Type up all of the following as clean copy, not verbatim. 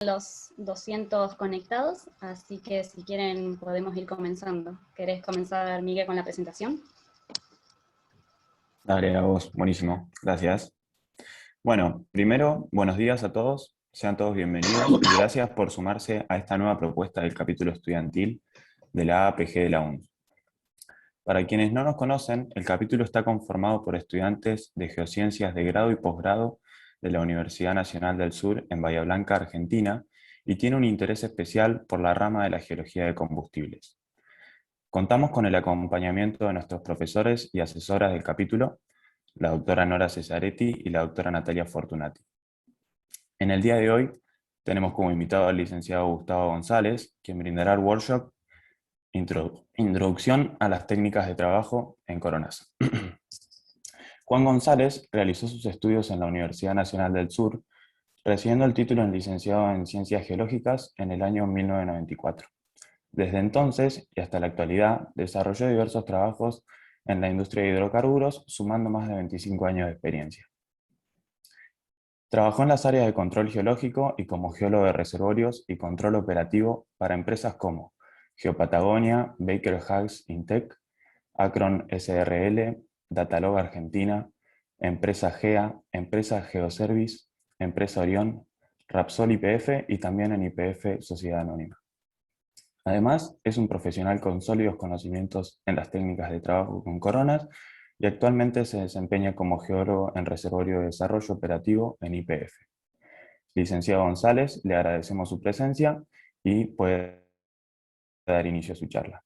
los 200 conectados, así que si quieren podemos ir comenzando. ¿Querés comenzar, Miguel, con la presentación? Dale, a vos, buenísimo, gracias. Bueno, primero, buenos días a todos, sean todos bienvenidos y gracias por sumarse a esta nueva propuesta del capítulo estudiantil de la APG de la UNS. Para quienes no nos conocen, el capítulo está conformado por estudiantes de Geociencias de grado y posgrado de la Universidad Nacional del Sur en Bahía Blanca, Argentina, y tiene un interés especial por la rama de la geología de combustibles. Contamos con el acompañamiento de nuestros profesores y asesoras del capítulo, la doctora Nora Cesaretti y la doctora Natalia Fortunati. En el día de hoy tenemos como invitado al licenciado Gustavo González, quien brindará el workshop Introducción a las técnicas de trabajo en Coronasa. Juan González realizó sus estudios en la Universidad Nacional del Sur, recibiendo el título en licenciado en Ciencias Geológicas en el año 1994. Desde entonces y hasta la actualidad desarrolló diversos trabajos en la industria de hidrocarburos, sumando más de 25 años de experiencia. Trabajó en las áreas de control geológico y como geólogo de reservorios y control operativo para empresas como Geopatagonia, Baker Hughes Intec, Acron SRL, Datalog Argentina, Empresa GEA, Empresa Geoservice, Empresa Orión, Rapsol YPF y también en YPF Sociedad Anónima. Además, es un profesional con sólidos conocimientos en las técnicas de trabajo con coronas y actualmente se desempeña como geólogo en reservorio de desarrollo operativo en YPF. Licenciado González, le agradecemos su presencia y puede dar inicio a su charla.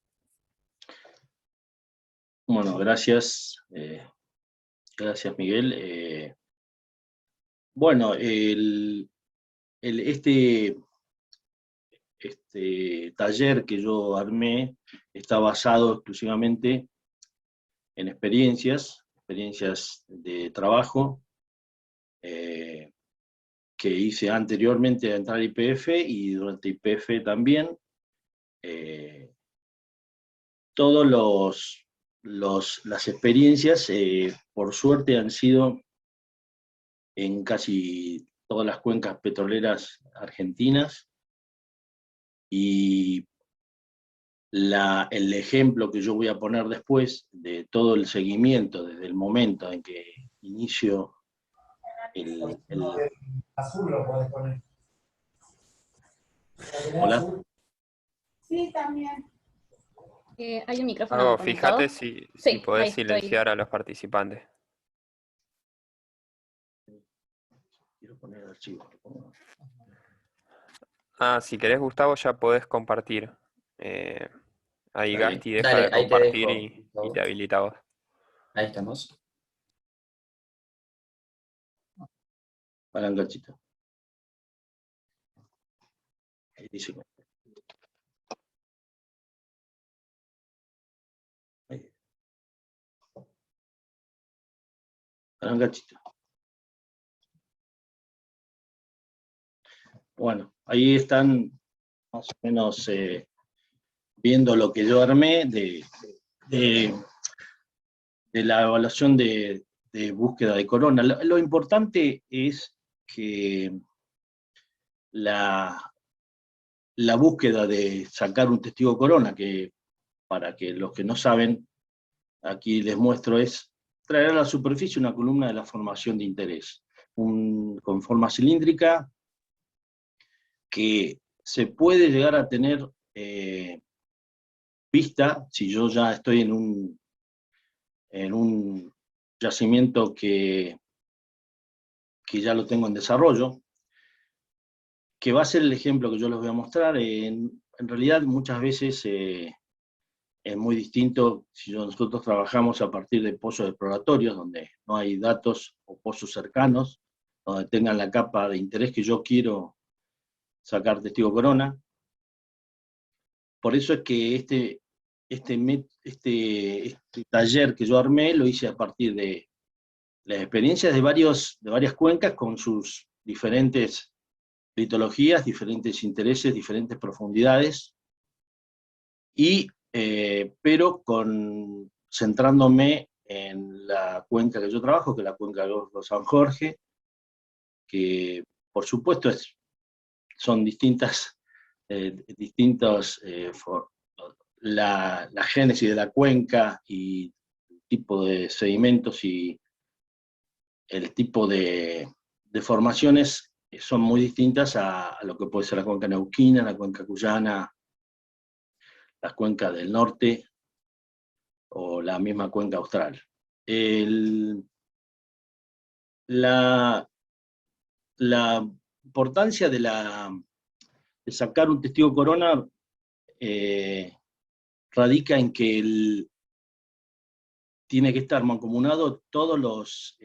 Bueno, gracias. Gracias, Miguel. Bueno, este taller que yo armé está basado exclusivamente en experiencias de trabajo que hice anteriormente a entrar a YPF y durante YPF también. Todas las experiencias, por suerte, han sido en casi todas las cuencas petroleras argentinas, y el ejemplo que yo voy a poner después de todo el seguimiento desde el momento en que inicio el... Azul lo podés poner. Hola. Sí, también. ¿Hay un micrófono conectado? Fíjate si podés silenciar a los participantes. Quiero poner archivo. Si querés, Gustavo, ya podés compartir. Ahí Está Gasti deja Dale, de ahí te compartir dejo. y te habilita vos. Ahí estamos. Para un cachito. Ahí dice. Ahí. Para un cachito. Bueno, ahí están más o menos viendo lo que yo armé de la evaluación de búsqueda de corona. Lo importante es que la búsqueda de sacar un testigo corona, que para que los que no saben, aquí les muestro, es traer a la superficie una columna de la formación de interés, con forma cilíndrica, que se puede llegar a tener vista si yo ya estoy en un yacimiento que ya lo tengo en desarrollo, que va a ser el ejemplo que yo les voy a mostrar. En realidad muchas veces es muy distinto si nosotros trabajamos a partir de pozos exploratorios, donde no hay datos, o pozos cercanos, donde tengan la capa de interés que yo quiero sacar testigo corona. Por eso es que este taller que yo armé lo hice a partir de las experiencias de varias cuencas con sus diferentes litologías, diferentes intereses, diferentes profundidades, pero centrándome en la cuenca que yo trabajo, que es la cuenca de Golfo San Jorge, que por supuesto es son distintas, la génesis de la cuenca y el tipo de sedimentos y el tipo de formaciones son muy distintas a lo que puede ser la cuenca neuquina, la cuenca cuyana, las cuencas del norte o la misma cuenca austral. La importancia de sacar un testigo corona radica en que tiene que estar mancomunado todos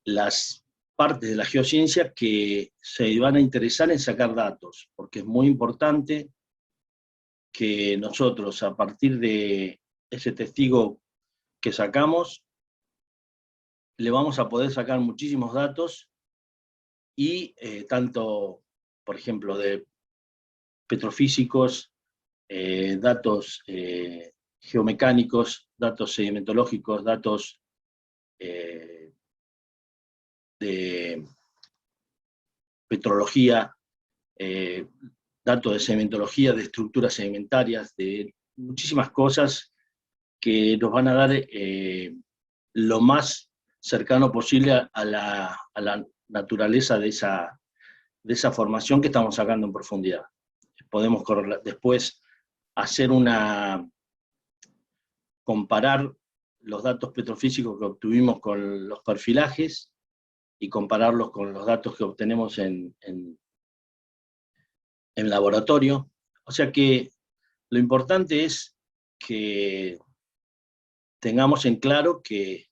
las partes de la geociencia que se van a interesar en sacar datos, porque es muy importante que nosotros, a partir de ese testigo que sacamos, le vamos a poder sacar muchísimos datos, y tanto, por ejemplo, de petrofísicos, datos geomecánicos, datos sedimentológicos, datos de petrología, datos de sedimentología, de estructuras sedimentarias, de muchísimas cosas que nos van a dar lo más cercano posible a la naturaleza de esa formación que estamos sacando en profundidad. Podemos después hacer comparar los datos petrofísicos que obtuvimos con los perfilajes y compararlos con los datos que obtenemos en laboratorio. O sea que lo importante es que tengamos en claro que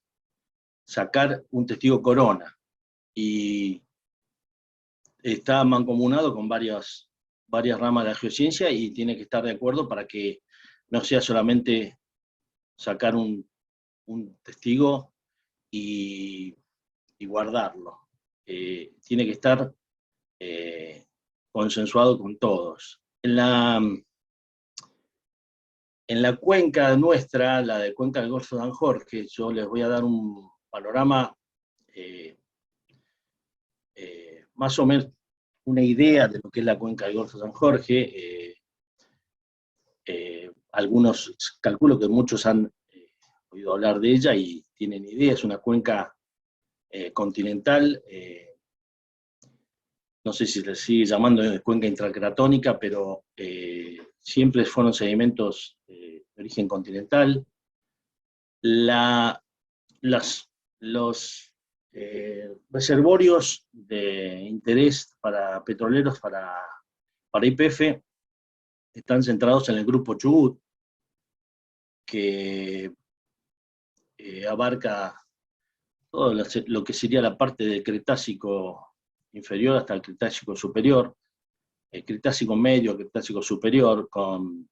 sacar un testigo corona y está mancomunado con varias ramas de la geociencia, y tiene que estar de acuerdo para que no sea solamente sacar un testigo y guardarlo. Tiene que estar consensuado con todos. En la cuenca nuestra, la de Cuenca del Golfo de San Jorge, yo les voy a dar un panorama, más o menos una idea de lo que es la Cuenca del Golfo de San Jorge. Algunos, calculo que muchos han oído hablar de ella y tienen idea. Es una cuenca continental, no sé si se sigue llamando cuenca intracratónica, pero siempre fueron sedimentos de origen continental. Los reservorios de interés para petroleros, para YPF, están centrados en el grupo Chubut, que abarca todo lo que sería la parte del Cretácico inferior hasta el Cretácico superior, el Cretácico medio, el Cretácico superior, con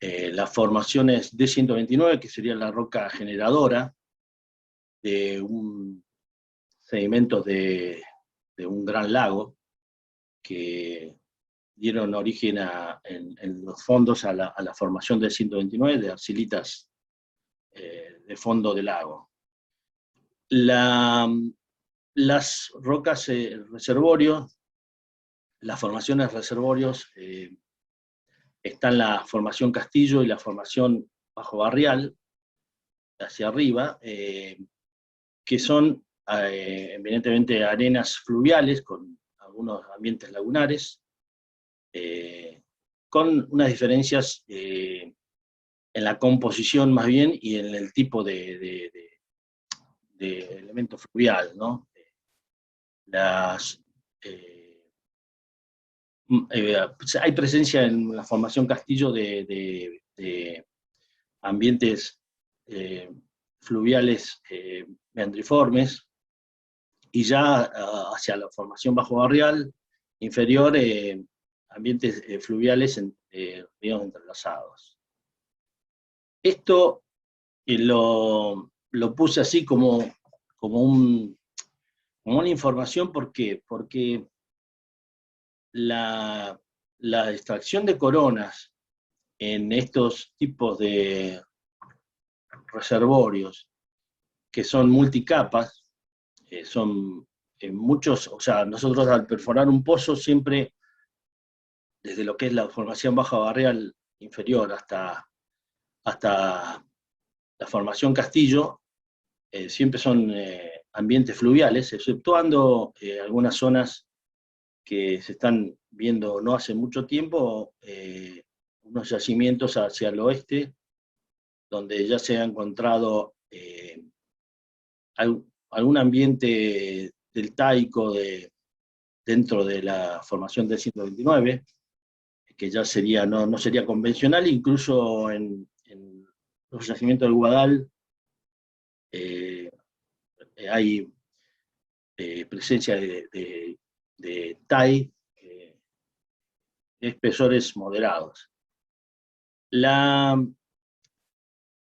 las formaciones D129, que sería la roca generadora de sedimentos de un gran lago, que dieron origen en los fondos a la formación del 129 de arcilitas de fondo del lago. Las rocas reservorios, las formaciones reservorios, están la formación Castillo y la formación Bajo Barrial, hacia arriba, que son evidentemente arenas fluviales con algunos ambientes lagunares, con unas diferencias en la composición más bien y en el tipo de elemento fluvial, ¿no? Hay presencia en la formación Castillo de ambientes fluviales meandriformes, y ya hacia la formación Bajo Barrial inferior, ambientes fluviales ríos entrelazados. Esto lo puse así como una información. ¿Por qué? Porque la extracción de coronas en estos tipos de reservorios, que son multicapas, son o sea, nosotros al perforar un pozo siempre, desde lo que es la formación baja barrial inferior hasta la formación Castillo, siempre son ambientes fluviales, exceptuando algunas zonas que se están viendo no hace mucho tiempo, unos yacimientos hacia el oeste, donde ya se ha encontrado algún ambiente deltaico dentro de la formación del 129, que ya sería, no sería convencional, incluso en los yacimientos del Guadal hay presencia de TAI, espesores moderados.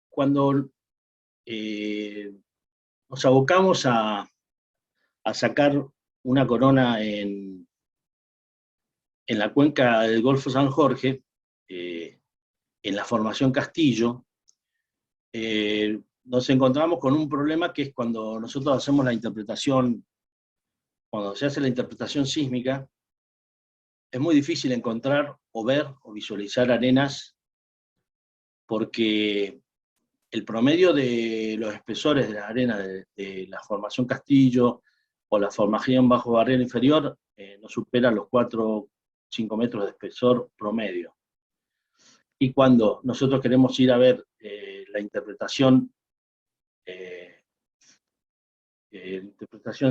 Cuando nos abocamos a sacar una corona en la cuenca del Golfo San Jorge, en la formación Castillo, nos encontramos con un problema que es cuando nosotros hacemos la interpretación, cuando se hace la interpretación sísmica, es muy difícil encontrar o ver o visualizar arenas, porque el promedio de los espesores de la arena de la formación Castillo o la formación bajo barrera inferior no supera los 4 o 5 metros de espesor promedio. Y cuando nosotros queremos ir a ver la interpretación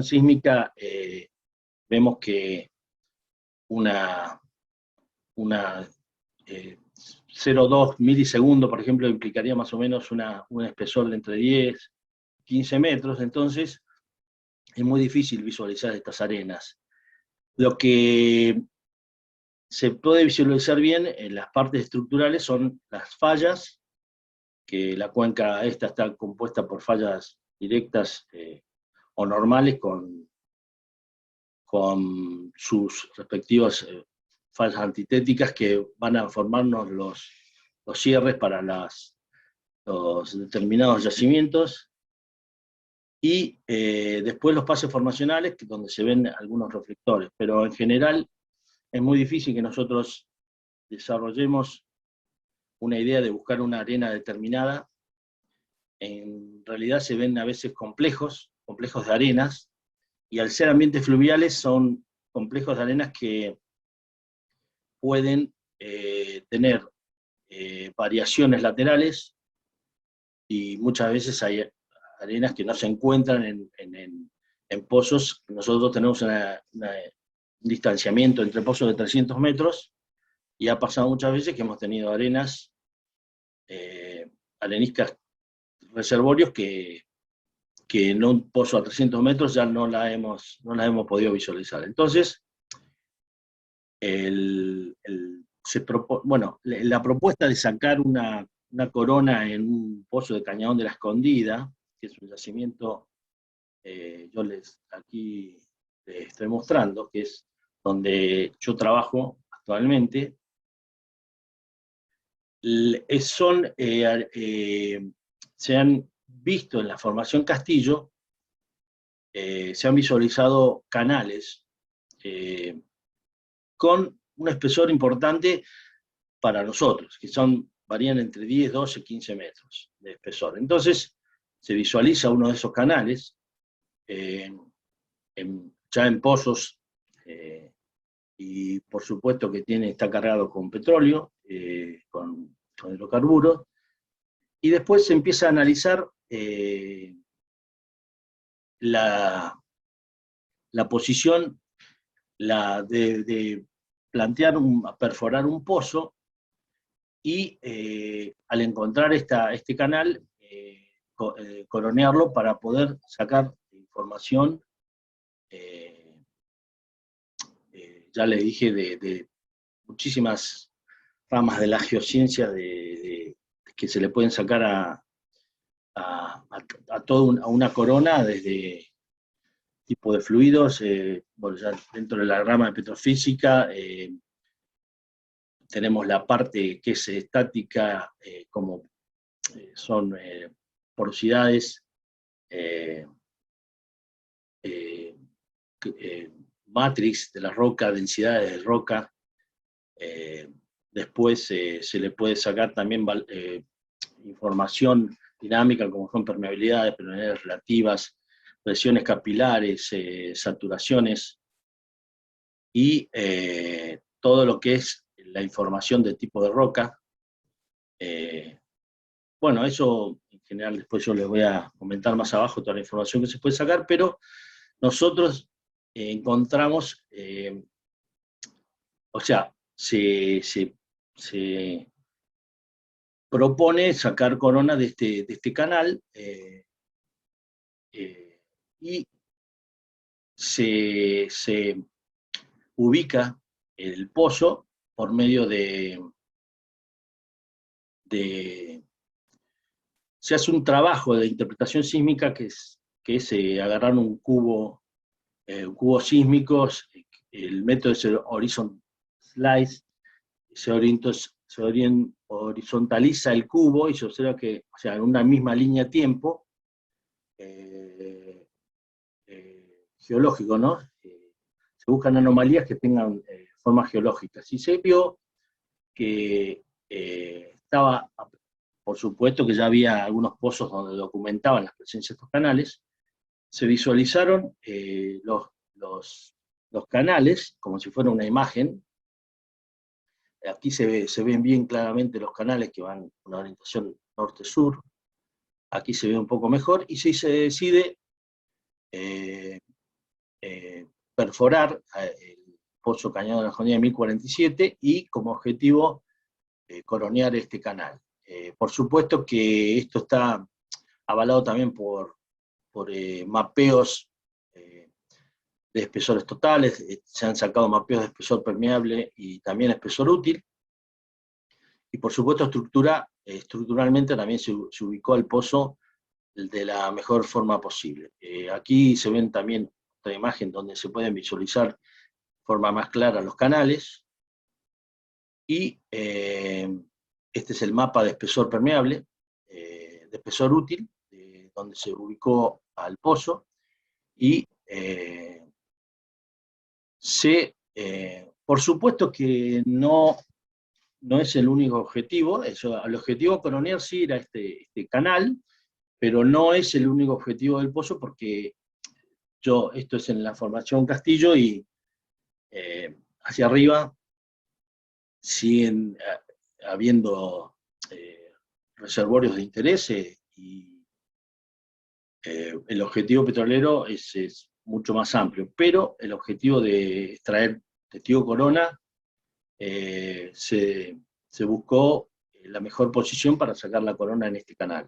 sísmica, vemos que una 0,2 milisegundos, por ejemplo, implicaría más o menos un espesor de entre 10 y 15 metros, entonces es muy difícil visualizar estas arenas. Lo que se puede visualizar bien en las partes estructurales son las fallas, que la cuenca esta está compuesta por fallas directas o normales con sus respectivas fallas antitéticas que van a formarnos los cierres para los determinados yacimientos, y después los pases formacionales, donde se ven algunos reflectores, pero en general es muy difícil que nosotros desarrollemos una idea de buscar una arena determinada. En realidad se ven a veces complejos de arenas, y al ser ambientes fluviales son complejos de arenas que pueden tener variaciones laterales, y muchas veces hay arenas que no se encuentran en pozos. Nosotros tenemos un distanciamiento entre pozos de 300 metros, y ha pasado muchas veces que hemos tenido arenas, areniscas, reservorios que en un pozo a 300 metros ya no la hemos podido visualizar. Entonces, la propuesta de sacar una corona en un pozo de Cañadón de la Escondida, que es un yacimiento, yo aquí les estoy mostrando, que es donde yo trabajo actualmente, se han visto en la formación Castillo, se han visualizado canales con un espesor importante para nosotros, que varían entre 10, 12, 15 metros de espesor. Entonces, se visualiza uno de esos canales, ya en pozos, y por supuesto que está cargado con petróleo, con hidrocarburos, y después se empieza a analizar la posición de plantear perforar un pozo, y al encontrar este canal, coronearlo para poder sacar información, ya les dije, de muchísimas ramas de la geociencia que se le pueden sacar a una corona, desde tipo de fluidos, ya dentro de la rama de petrofísica, tenemos la parte que es estática, como son porosidades, matrix de la roca, densidades de roca. Después se le puede sacar también información dinámica, como son permeabilidades, permeabilidades relativas, presiones capilares, saturaciones, y todo lo que es la información de tipo de roca. Bueno, eso en general después yo les voy a comentar más abajo toda la información que se puede sacar, pero nosotros encontramos, o sea, se propone sacar corona de este canal, y se ubica el pozo por medio se hace un trabajo de interpretación sísmica que es agarrar un cubo sísmico, el método es el horizon slice, se horizontaliza el cubo y se observa que, o sea, en una misma línea de tiempo, geológico, ¿no? Se buscan anomalías que tengan formas geológicas. Y se vio que estaba, por supuesto que ya había algunos pozos donde documentaban la presencia de estos canales. Se visualizaron los canales como si fuera una imagen. Aquí se ven bien claramente los canales que van en una orientación norte-sur. Aquí se ve un poco mejor, y si se decide perforar el pozo Cañado de la Jonia de 1047 y como objetivo coronear este canal. Por supuesto que esto está avalado también por mapeos de espesores totales, se han sacado mapeos de espesor permeable y también espesor útil, y por supuesto estructuralmente también se ubicó el pozo de la mejor forma posible. Aquí se ven también otra imagen donde se pueden visualizar de forma más clara los canales, y este es el mapa de espesor permeable, de espesor útil, donde se ubicó al pozo, y por supuesto que no es el único objetivo. El objetivo coronear sí era este canal, pero no es el único objetivo del pozo, porque esto es en la formación Castillo, y hacia arriba siguen habiendo reservorios de interés, y el objetivo petrolero es mucho más amplio, pero el objetivo de extraer testigo corona, se buscó la mejor posición para sacar la corona en este canal.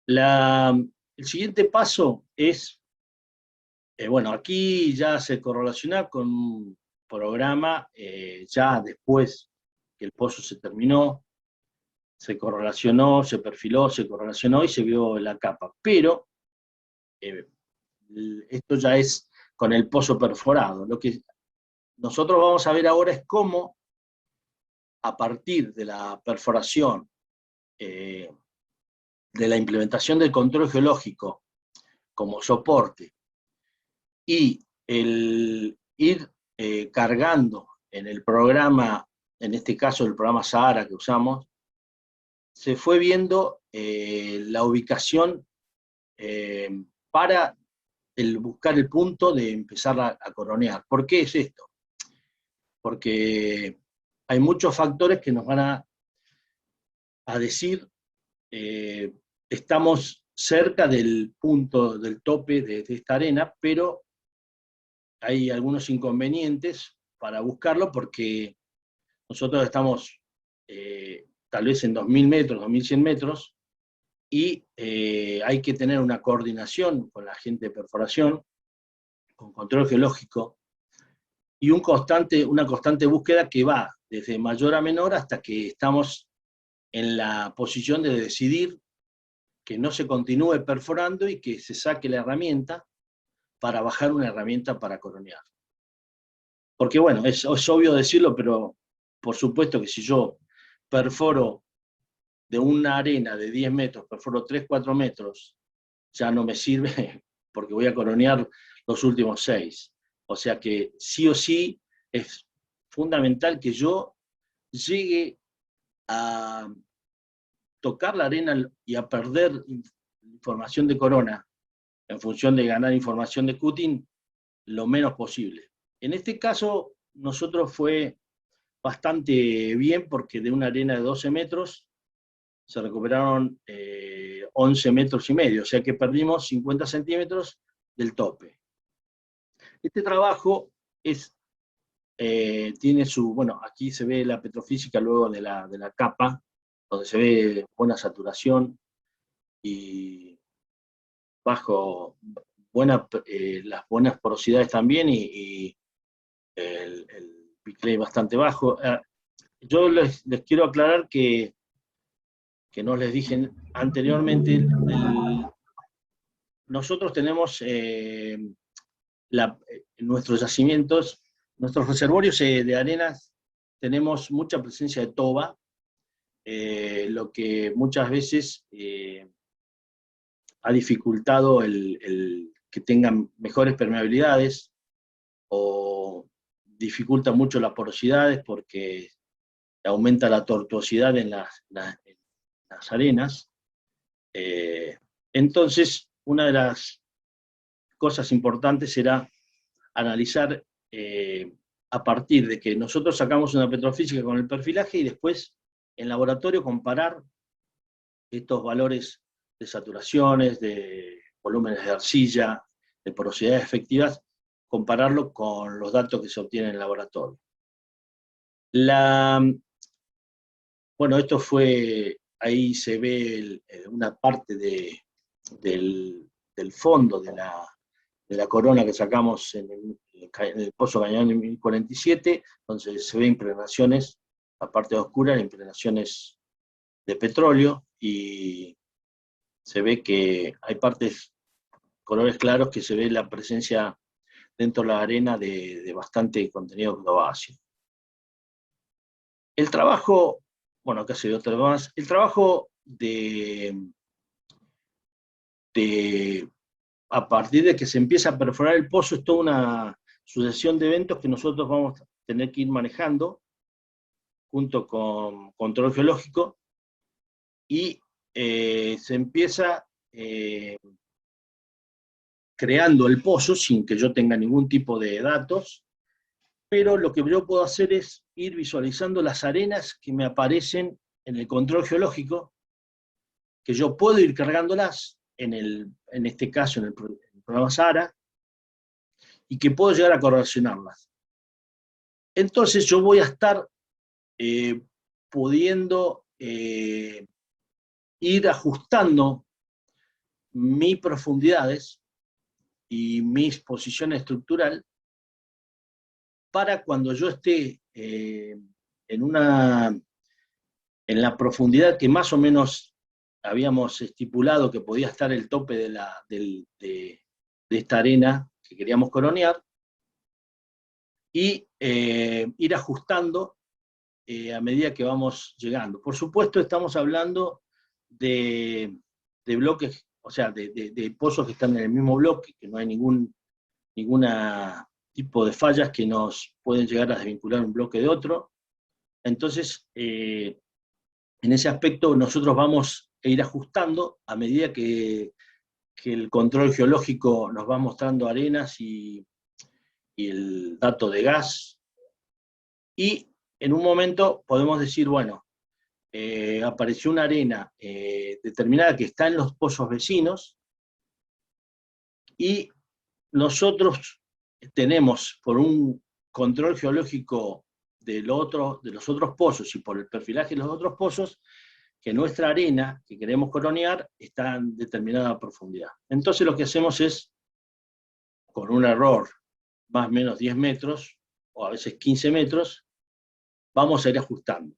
El siguiente paso es, bueno, aquí ya se correlaciona con un programa, ya después que el pozo se terminó, se correlacionó, se perfiló, se correlacionó y se vio la capa. Pero esto ya es con el pozo perforado. Lo que nosotros vamos a ver ahora es cómo, a partir de la perforación, de la implementación del control geológico como soporte, y el ir cargando en el programa, en este caso el programa Sahara que usamos, se fue viendo la ubicación para buscar el punto de empezar a coronear. ¿Por qué es esto? Porque hay muchos factores que nos van a decir, estamos cerca del punto, del tope de esta arena, pero hay algunos inconvenientes para buscarlo, porque nosotros estamos tal vez en 2000 metros, 2100 metros, y hay que tener una coordinación con la gente de perforación, con control geológico, y una constante búsqueda que va desde mayor a menor hasta que estamos en la posición de decidir que no se continúe perforando y que se saque la herramienta para bajar una herramienta para coronear. Porque bueno, es obvio decirlo, pero por supuesto que si yo perforo de una arena de 10 metros, perforo 3, 4 metros, ya no me sirve, porque voy a coronear los últimos 6. O sea que sí o sí es fundamental que yo llegue a tocar la arena y a perder información de corona en función de ganar información de cutting lo menos posible. En este caso, nosotros fue bastante bien porque de una arena de 12 metros se recuperaron 11 metros y medio, o sea que perdimos 50 centímetros del tope. Este trabajo tiene su, bueno, aquí se ve la petrofísica luego de la capa, donde se ve buena saturación y las buenas porosidades también, y el piclay bastante bajo. Yo les quiero aclarar que no les dije anteriormente, nosotros tenemos nuestros yacimientos, nuestros reservorios de arenas, tenemos mucha presencia de toba, lo que muchas veces ha dificultado el que tengan mejores permeabilidades, o dificulta mucho las porosidades porque aumenta la tortuosidad en las arenas. Entonces, una de las cosas importantes era analizar a partir de que nosotros sacamos una petrofísica con el perfilaje y después en laboratorio comparar estos valores de saturaciones, de volúmenes de arcilla, de porosidades efectivas, compararlo con los datos que se obtienen en el laboratorio. Bueno, esto fue, ahí se ve una parte del fondo de la corona que sacamos en el Pozo Cañón en 1047, donde se ve impregnaciones, la parte oscura, impregnaciones de petróleo, y se ve que hay partes, colores claros, que se ve la presencia dentro de la arena de bastante contenido globáceo. El trabajo, bueno, acá se ve otra vez más, el trabajo a partir de que se empieza a perforar el pozo, es toda una sucesión de eventos que nosotros vamos a tener que ir manejando junto con control geológico, y se empieza creando el pozo sin que yo tenga ningún tipo de datos, pero lo que yo puedo hacer es ir visualizando las arenas que me aparecen en el control geológico, que yo puedo ir cargándolas, en este caso en el programa SARA, y que puedo llegar a correlacionarlas. Entonces yo voy a estar pudiendo ir ajustando mis profundidades y mi posición estructural para cuando yo esté en la profundidad que más o menos habíamos estipulado que podía estar el tope de esta arena que queríamos coronear, y ir ajustando a medida que vamos llegando. Por supuesto, estamos hablando de bloques, o sea, de pozos que están en el mismo bloque, que no hay ningún tipo de fallas que nos pueden llegar a desvincular un bloque de otro. Entonces, en ese aspecto nosotros vamos a ir ajustando a medida que el control geológico nos va mostrando arenas y el dato de gas, y en un momento podemos decir, bueno, apareció una arena determinada que está en los pozos vecinos, y nosotros tenemos, por un control geológico de los otros pozos y por el perfilaje de los otros pozos, que nuestra arena que queremos coronear está en determinada profundidad. Entonces lo que hacemos es, con un error más o menos 10 metros, o a veces 15 metros, vamos a ir ajustando.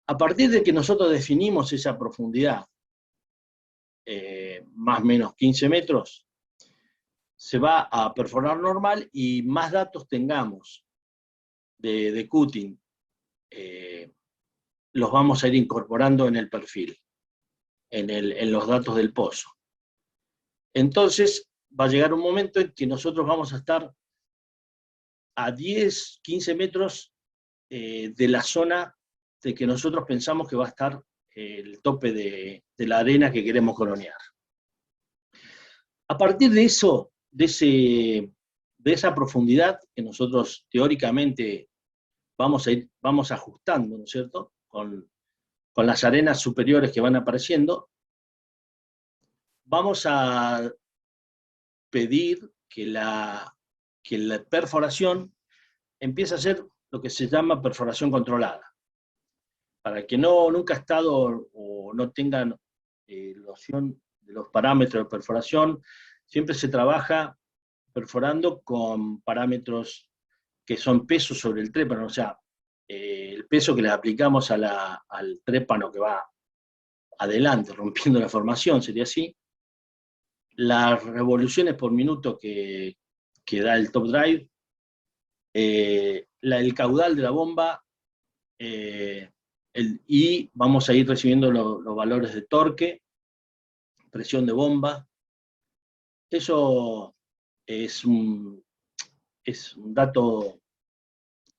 A partir de que nosotros definimos esa profundidad, más o menos 15 metros, se va a perforar normal, y más datos tengamos de cutting, los vamos a ir incorporando en el perfil, en los datos del pozo. Entonces, va a llegar un momento en que nosotros vamos a estar a 10, 15 metros de la zona de que nosotros pensamos que va a estar el tope de la arena que queremos coronear. A partir de eso, de esa profundidad que nosotros teóricamente vamos ajustando, ¿no es cierto?, con las arenas superiores que van apareciendo, vamos a pedir que la perforación empiece a ser lo que se llama perforación controlada. Para el que nunca ha estado o no tengan noción de los parámetros de perforación, siempre se trabaja perforando con parámetros que son pesos sobre el trépano, o sea, el peso que le aplicamos al trépano que va adelante, rompiendo la formación, sería así, las revoluciones por minuto que da el top drive, el caudal de la bomba, y vamos a ir recibiendo los valores de torque, presión de bomba. Eso es un dato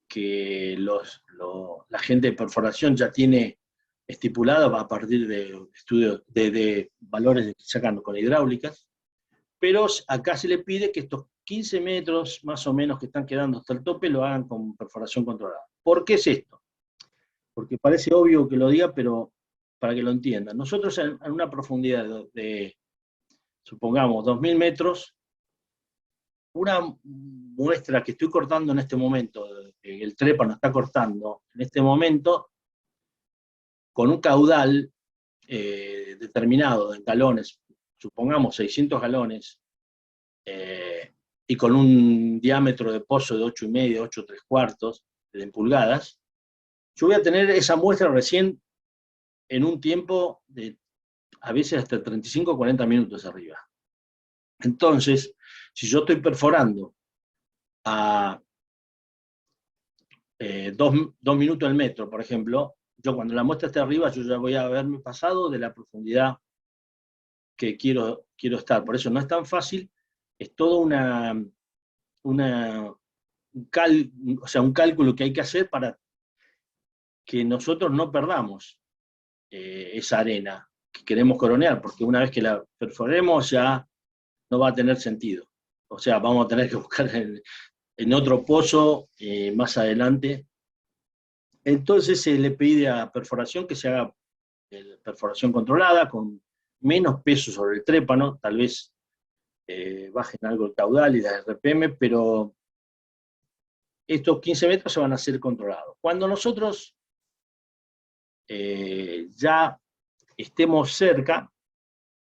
que la gente de perforación ya tiene estipulado a partir de estudios de valores que sacan con hidráulicas, pero acá se le pide que estos 15 metros más o menos que están quedando hasta el tope lo hagan con perforación controlada. ¿Por qué es esto? Porque parece obvio que lo diga, pero para que lo entiendan. Nosotros en una profundidad de supongamos, 2.000 metros, una muestra que estoy cortando en este momento, el trépano está cortando en este momento, con un caudal determinado en galones, supongamos 600 galones, y con un diámetro de pozo de 8,5, 8,3/4 en pulgadas, yo voy a tener esa muestra recién en un tiempo de a veces hasta 35 o 40 minutos arriba. Entonces, si yo estoy perforando a 2 minutos el metro, por ejemplo, yo cuando la muestra esté arriba, yo ya voy a haberme pasado de la profundidad que quiero estar. Por eso no es tan fácil, es todo un cálculo que hay que hacer para que nosotros no perdamos esa arena que queremos coronear, porque una vez que la perforemos ya no va a tener sentido. O sea, vamos a tener que buscar en otro pozo más adelante. Entonces se le pide a perforación que se haga perforación controlada, con menos peso sobre el trépano, tal vez bajen algo el caudal y la RPM, pero estos 15 metros se van a hacer controlados. Cuando nosotros ya estemos cerca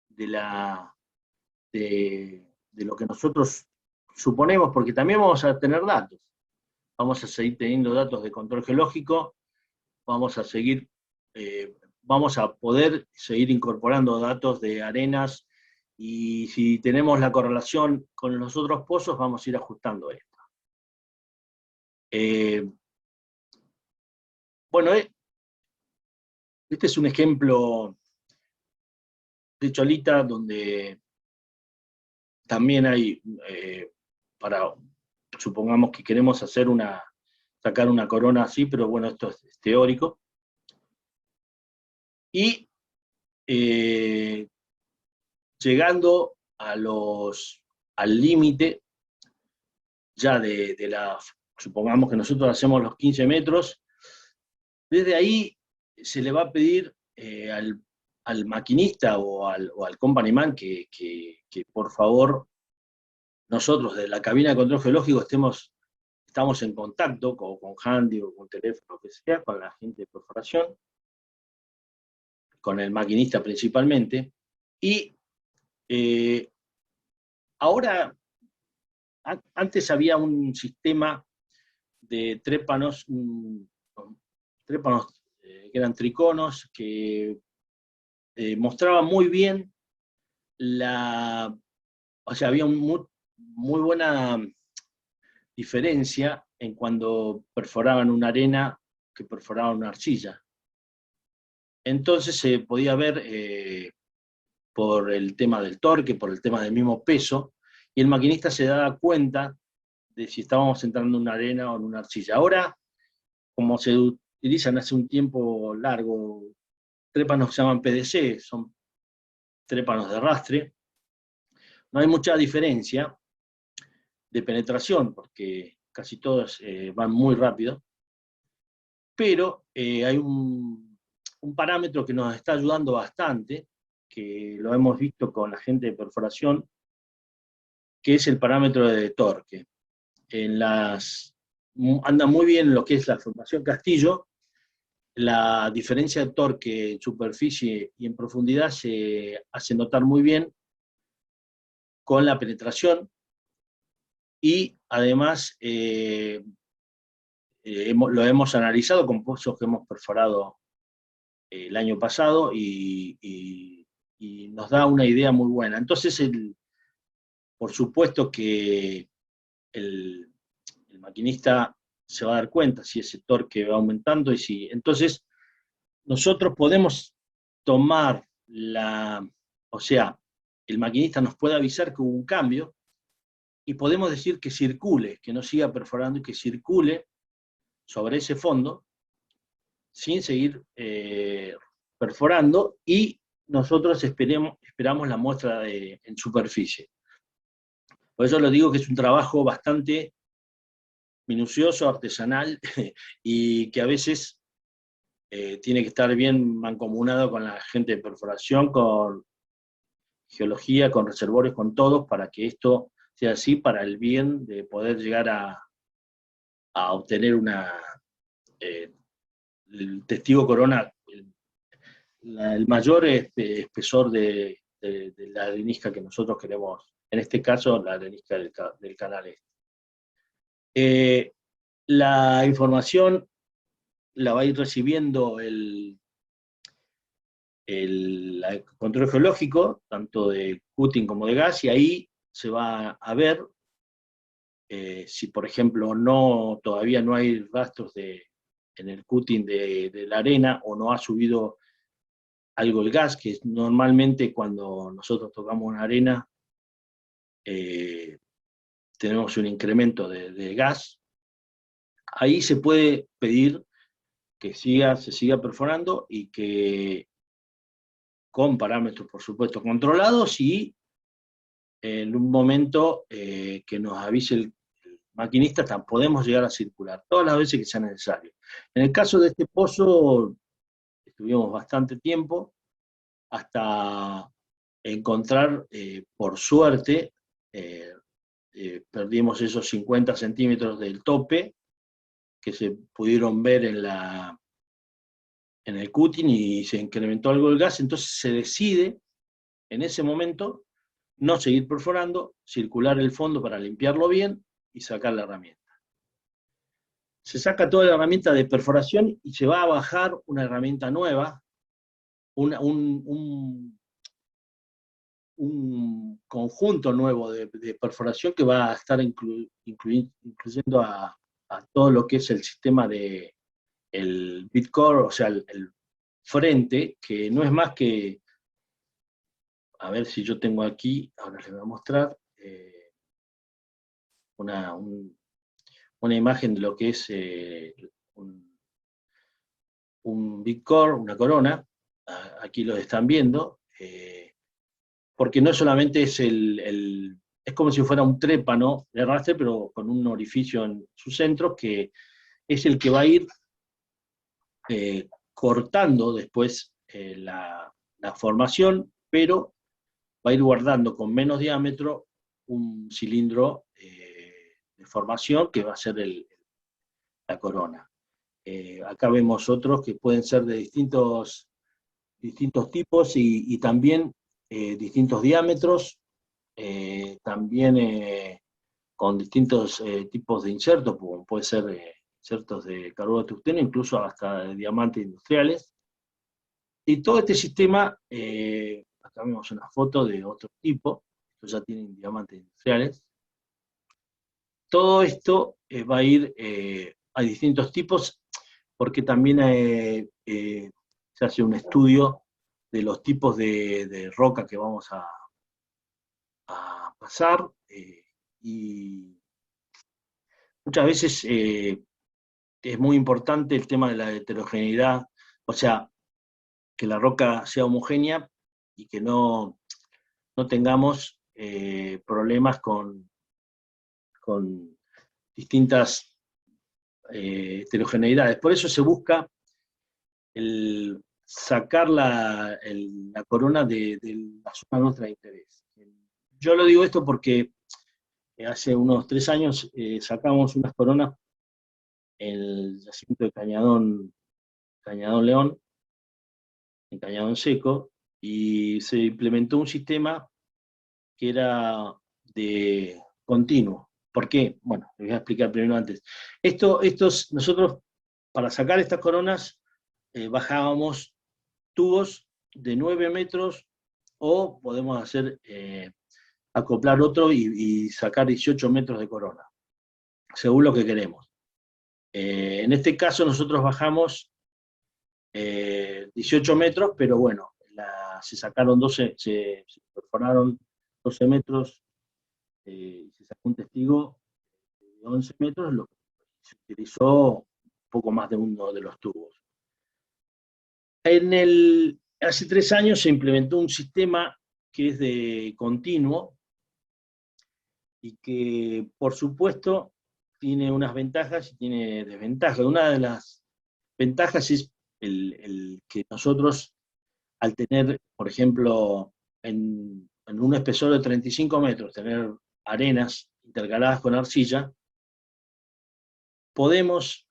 de lo que nosotros suponemos, porque también vamos a tener datos. Vamos a seguir teniendo datos de control geológico, vamos a poder seguir incorporando datos de arenas, y si tenemos la correlación con los otros pozos, vamos a ir ajustando esto. Bueno, este es un ejemplo de Cholita, donde también hay, supongamos que queremos sacar una corona así, pero bueno, esto es teórico. Y llegando al límite ya supongamos que nosotros hacemos los 15 metros, desde ahí se le va a pedir al maquinista o al companyman que por favor nosotros de la cabina de control geológico estamos en contacto con handy o con teléfono, lo que sea, con la gente de perforación, con el maquinista principalmente, y ahora, antes había un sistema de trépanos, que eran triconos, que mostraban muy bien o sea, había muy buena diferencia en cuando perforaban una arena que perforaban una arcilla. Entonces se podía ver por el tema del torque, por el tema del mismo peso, y el maquinista se da cuenta de si estábamos entrando en una arena o en una arcilla. Ahora, como se utilizan hace un tiempo largo, trépanos que se llaman PDC, son trépanos de arrastre, no hay mucha diferencia de penetración, porque casi todos van muy rápido, pero hay un parámetro que nos está ayudando bastante, que lo hemos visto con la gente de perforación, que es el parámetro de torque. Anda muy bien lo que es la formación Castillo, la diferencia de torque en superficie y en profundidad se hace notar muy bien con la penetración, y además lo hemos analizado con pozos que hemos perforado el año pasado y nos da una idea muy buena. Entonces, por supuesto que el maquinista se va a dar cuenta si ese torque va aumentando, entonces nosotros podemos tomar o sea, el maquinista nos puede avisar que hubo un cambio, y podemos decir que circule, que no siga perforando y que circule sobre ese fondo, sin seguir perforando, y nosotros esperamos la muestra en superficie. Por eso lo digo que es un trabajo bastante minucioso, artesanal, y que a veces tiene que estar bien mancomunado con la gente de perforación, con geología, con reservorios, con todos, para que esto sea así, para el bien de poder llegar a obtener el testigo corona, el mayor espesor de la arenisca que nosotros queremos, en este caso la arenisca del canal este. La información la va a ir recibiendo el control geológico, tanto de cutting como de gas, y ahí se va a ver si, por ejemplo, todavía no hay rastros en el cutting de la arena, o no ha subido algo el gas, que normalmente cuando nosotros tocamos una arena tenemos un incremento de gas. Ahí se puede pedir que se siga perforando, y que con parámetros, por supuesto, controlados, y en un momento que nos avise el maquinista, podemos llegar a circular todas las veces que sea necesario. En el caso de este pozo, estuvimos bastante tiempo, hasta encontrar, por suerte, perdimos esos 50 centímetros del tope, que se pudieron ver en el cutting, y se incrementó algo el gas. Entonces se decide, en ese momento, no seguir perforando, circular el fondo para limpiarlo bien y sacar la herramienta. Se saca toda la herramienta de perforación y se va a bajar una herramienta nueva, un conjunto nuevo de perforación, que va a estar incluyendo a todo lo que es el sistema el bitcore, o sea, el frente, que no es más que, a ver si yo tengo aquí, ahora les voy a mostrar una imagen de lo que es un bitcore, una corona. Aquí lo están viendo, porque no solamente es es como si fuera un trépano de arrastre, pero con un orificio en su centro, que es el que va a ir cortando después la formación, pero va a ir guardando con menos diámetro un cilindro de formación, que va a ser la corona. Acá vemos otros que pueden ser de distintos tipos, y también distintos diámetros, también con distintos tipos de insertos, como puede ser insertos de carburo de tungsteno, incluso hasta de diamantes industriales. Y todo este sistema, acá vemos una foto de otro tipo, estos ya tienen diamantes industriales. Todo esto va a ir a distintos tipos, porque también se hace un estudio de los tipos de roca que vamos a pasar, y muchas veces es muy importante el tema de la heterogeneidad, o sea, que la roca sea homogénea y que no tengamos problemas con distintas heterogeneidades. Por eso se busca el sacar la corona de la zona nuestra de interés. Yo lo digo esto porque hace unos 3 años sacamos unas coronas en el yacimiento de Cañadón León, en Cañadón Seco, y se implementó un sistema que era de continuo. ¿Por qué? Bueno, les voy a explicar primero antes. Nosotros, para sacar estas coronas, bajábamos tubos de 9 metros, o podemos acoplar otro y sacar 18 metros de corona, según lo que queremos. En este caso nosotros bajamos 18 metros, pero bueno, se sacaron 12, se perforaron 12 metros, y se sacó un testigo de 11 metros, lo que se utilizó un poco más de uno de los tubos. Hace 3 años se implementó un sistema que es de continuo y que, por supuesto, tiene unas ventajas y tiene desventajas. Una de las ventajas es el que nosotros, al tener, por ejemplo, en un espesor de 35 metros, tener arenas intercaladas con arcilla, podemos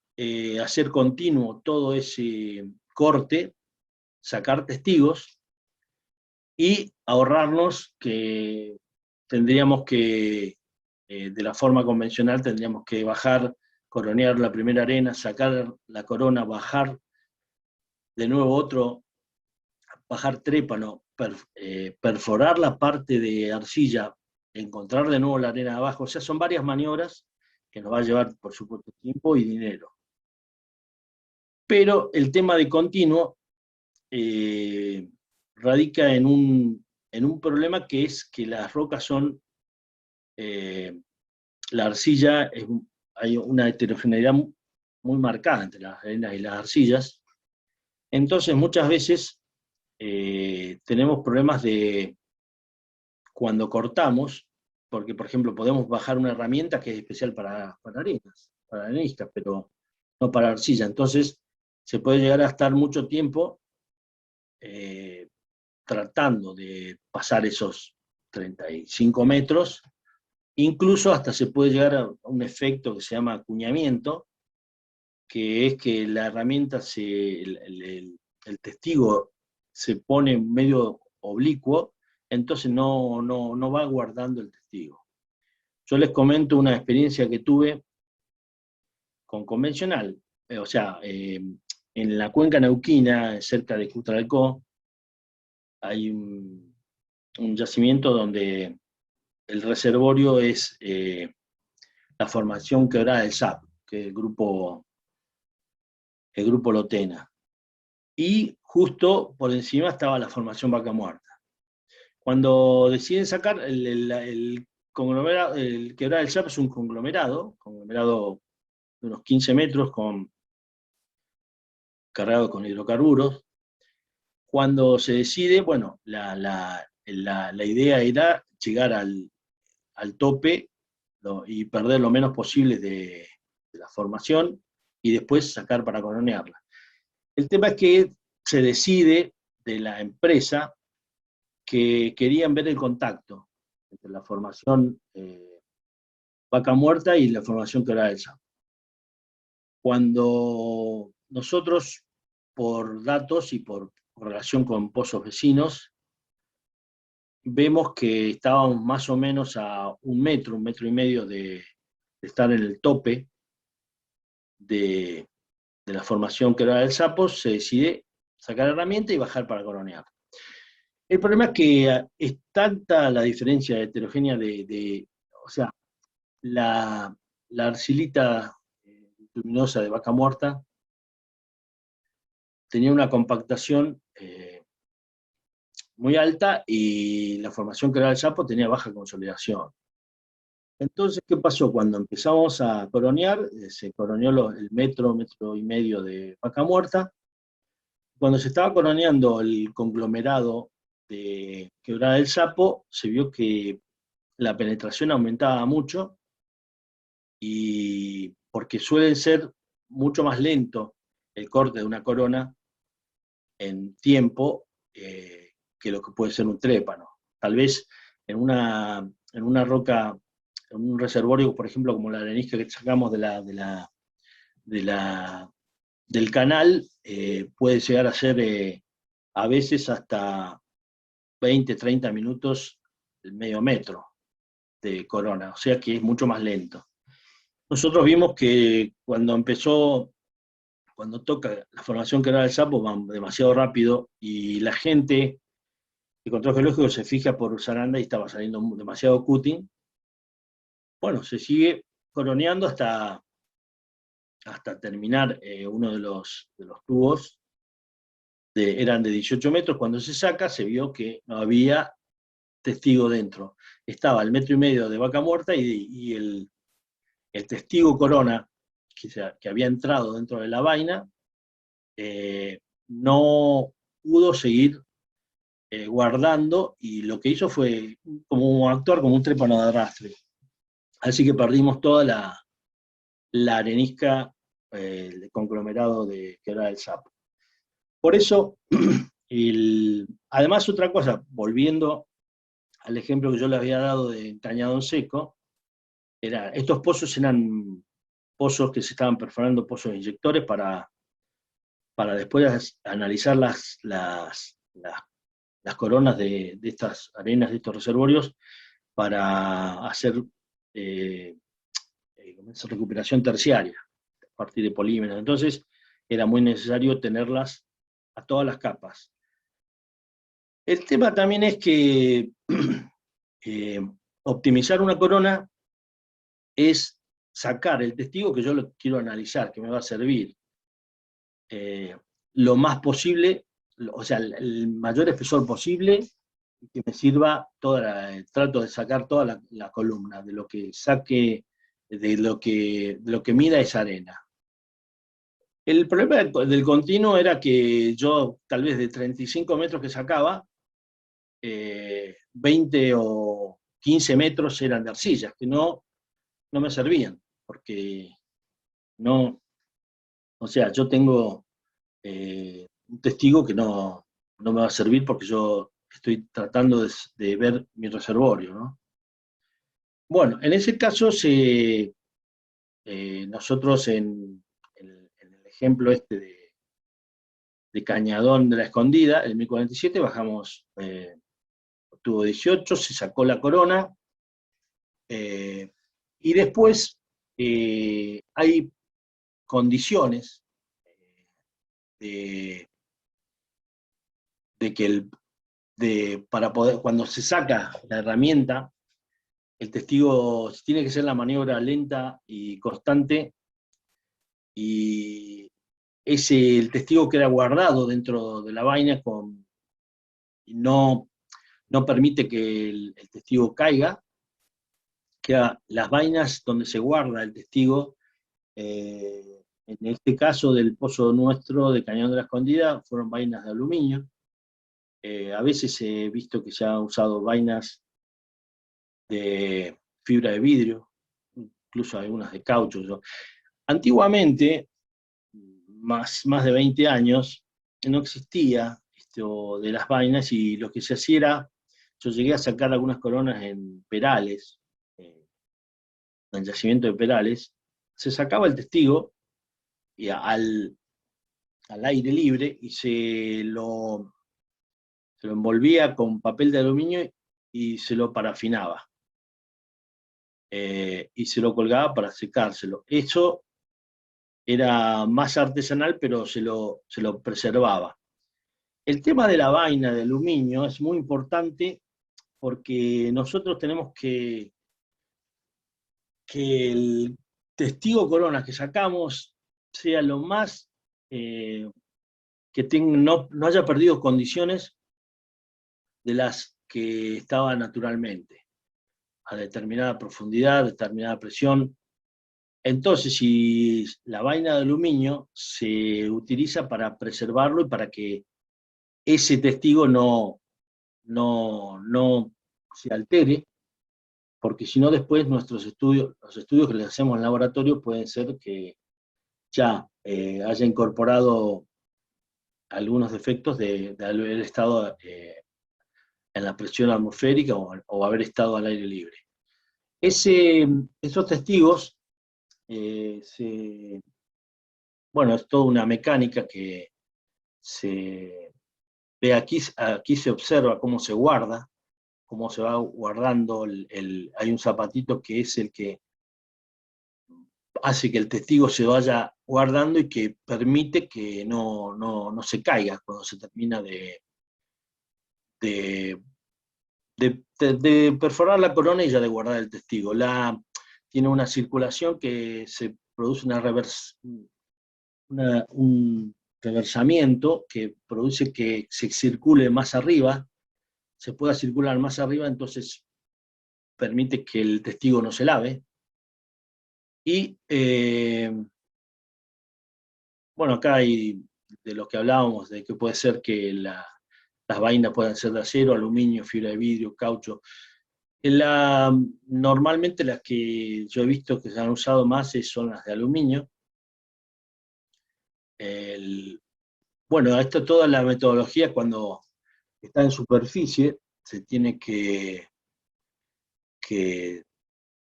hacer continuo todo ese corte, sacar testigos y ahorrarnos que tendríamos que, de la forma convencional, tendríamos que bajar, coronear la primera arena, sacar la corona, bajar de nuevo otro, bajar trépano, perforar la parte de arcilla, encontrar de nuevo la arena de abajo. O sea, son varias maniobras que nos va a llevar, por supuesto, tiempo y dinero. Pero el tema de continuo radica en un problema, que es que las rocas son, la arcilla, hay una heterogeneidad muy marcada entre las arenas y las arcillas. Entonces muchas veces tenemos problemas de cuando cortamos, porque por ejemplo podemos bajar una herramienta que es especial para arenas, para areniscas, pero no para arcilla. Entonces se puede llegar a estar mucho tiempo tratando de pasar esos 35 metros, incluso hasta se puede llegar a un efecto que se llama acuñamiento, que es que la herramienta, el testigo se pone medio oblicuo, entonces no va guardando el testigo. Yo les comento una experiencia que tuve con convencional, o sea, en la cuenca neuquina, cerca de Cutralcó, hay un yacimiento donde el reservorio es la formación Quebrada del Sapo, que es el grupo Lotena. Y justo por encima estaba la formación Vaca Muerta. Cuando deciden sacar el conglomerado, el Quebrada del Sapo es un conglomerado de unos 15 metros cargado con hidrocarburos. Cuando se decide, bueno, la idea era llegar al tope y perder lo menos posible de la formación y después sacar para coronearla. El tema es que se decide de la empresa que querían ver el contacto entre la formación Vaca Muerta y la formación Quebrada del Sapo. Cuando nosotros, por datos y por relación con pozos vecinos, vemos que estábamos más o menos a 1 metro, 1,5 metros de estar en el tope de la formación Quebrada del Sapo. Se decide sacar la herramienta y bajar para coronear. El problema es que es tanta la diferencia heterogénea o sea, la arcilita luminosa de Vaca Muerta tenía una compactación muy alta y la formación que era el sapo tenía baja consolidación. Entonces, ¿qué pasó? Cuando empezamos a coronear, se coroneó el metro, metro y medio de vaca muerta. Cuando se estaba coroneando el conglomerado de Quebrada del Sapo, se vio que la penetración aumentaba mucho, y porque suele ser mucho más lento el corte de una corona en tiempo que lo que puede ser un trépano. Tal vez en una roca, en un reservorio, por ejemplo, como la arenisca que sacamos del canal, puede llegar a ser a veces hasta 20, 30 minutos el medio metro de corona, o sea que es mucho más lento. Nosotros vimos que cuando toca la formación que era el sapo, va demasiado rápido, y la gente de control geológico se fija por Saranda y estaba saliendo demasiado cutting. Bueno, se sigue coroneando hasta terminar uno de los tubos, eran de 18 metros. Cuando se saca, se vio que no había testigo dentro. Estaba el metro y medio de vaca muerta, y el testigo corona que había entrado dentro de la vaina no pudo seguir guardando, y lo que hizo fue como actuar como un trépano de arrastre. Así que perdimos toda la arenisca de conglomerado de Quebrada del Sapo. Por eso, además otra cosa, volviendo al ejemplo que yo les había dado de Cañadón Seco, estos pozos eran pozos que se estaban perforando, pozos inyectores, para después analizar las coronas de estas arenas, de estos reservorios, para hacer recuperación terciaria a partir de polímeros. Entonces era muy necesario tenerlas a todas las capas. El tema también es que optimizar una corona es sacar el testigo que yo lo quiero analizar, que me va a servir lo más posible, o sea, el mayor espesor posible, que me sirva trato de sacar toda la columna, de lo que saque, de lo que mida esa arena. El problema del continuo era que yo, tal vez de 35 metros que sacaba, 20 o 15 metros eran de arcillas, que no me servían, porque no, o sea, yo tengo un testigo que no me va a servir, porque yo estoy tratando de ver mi reservorio, ¿no? Bueno, en ese caso, nosotros en el ejemplo de Cañadón de la Escondida, el 1047, bajamos, tuvo 18, se sacó la corona, y después hay condiciones de que para poder, cuando se saca la herramienta, el testigo tiene que ser la maniobra lenta y constante, y el testigo queda guardado dentro de la vaina, y no permite que el testigo caiga. Las vainas donde se guarda el testigo, en este caso del pozo nuestro de Cañón de la Escondida, fueron vainas de aluminio. A veces he visto que se han usado vainas de fibra de vidrio, incluso algunas de caucho. Antiguamente, más de 20 años, no existía esto de las vainas, y lo que se hacía era, yo llegué a sacar algunas coronas en Perales, en yacimiento de Perales, se sacaba el testigo y al aire libre, y se lo envolvía con papel de aluminio y se lo parafinaba. Y se lo colgaba para secárselo. Eso era más artesanal, pero se lo preservaba. El tema de la vaina de aluminio es muy importante, porque nosotros tenemos que el testigo corona que sacamos sea lo más que no haya perdido condiciones de las que estaba naturalmente, a determinada profundidad, determinada presión. Entonces, si la vaina de aluminio se utiliza para preservarlo y para que ese testigo no se altere, porque si no después los estudios que le hacemos en el laboratorio pueden ser que ya haya incorporado algunos defectos de haber estado en la presión atmosférica o haber estado al aire libre. Esos testigos, bueno, es toda una mecánica que se ve aquí se observa cómo se guarda, cómo se va guardando, hay un zapatito que es el que hace que el testigo se vaya guardando y que permite que no se caiga cuando se termina de perforar la corona y ya de guardar el testigo. Tiene una circulación que se produce un reversamiento que produce que se circule más arriba, se pueda circular más arriba, entonces permite que el testigo no se lave. Y bueno, acá hay de lo que hablábamos, de que puede ser que las vainas puedan ser de acero, aluminio, fibra de vidrio, caucho. Normalmente las que yo he visto que se han usado más son las de aluminio. Bueno, toda la metodología cuando está en superficie, se tiene que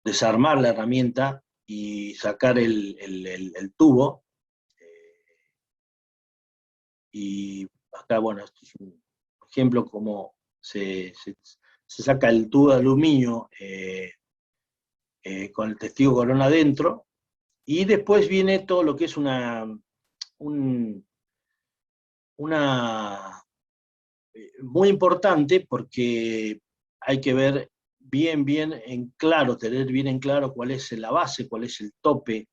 desarmar la herramienta y sacar el tubo. Y acá, bueno, esto es un ejemplo como se saca el tubo de aluminio con el testigo corona adentro, y después viene todo lo que es muy importante, porque hay que ver bien en claro, tener bien en claro cuál es la base, cuál es el tope,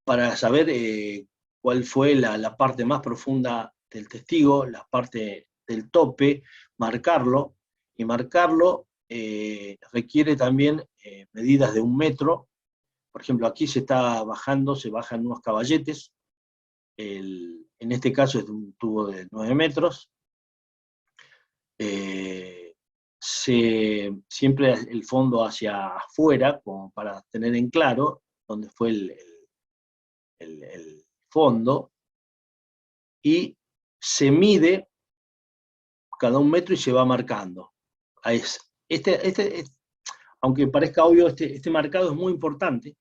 para saber cuál fue la parte más profunda del testigo, la parte del tope, marcarlo, y marcarlo requiere también medidas de 1 metro. Por ejemplo, aquí se bajan unos caballetes, en este caso es de un tubo de 9 metros, siempre el fondo hacia afuera, como para tener en claro dónde fue el fondo, y se mide cada 1 metro y se va marcando. Aunque parezca obvio, este marcado es muy importante,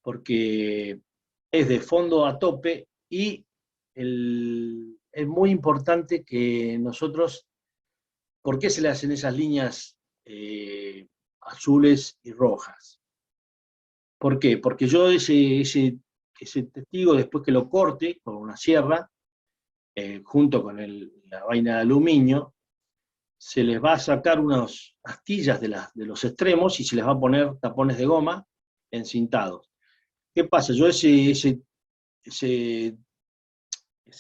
porque es de fondo a tope, y es muy importante que nosotros, ¿por qué se le hacen esas líneas azules y rojas? ¿Por qué? Porque yo ese testigo, después que lo corte con una sierra, junto con la vaina de aluminio, se les va a sacar unas astillas de los extremos y se les va a poner tapones de goma encintados. ¿Qué pasa? Yo ese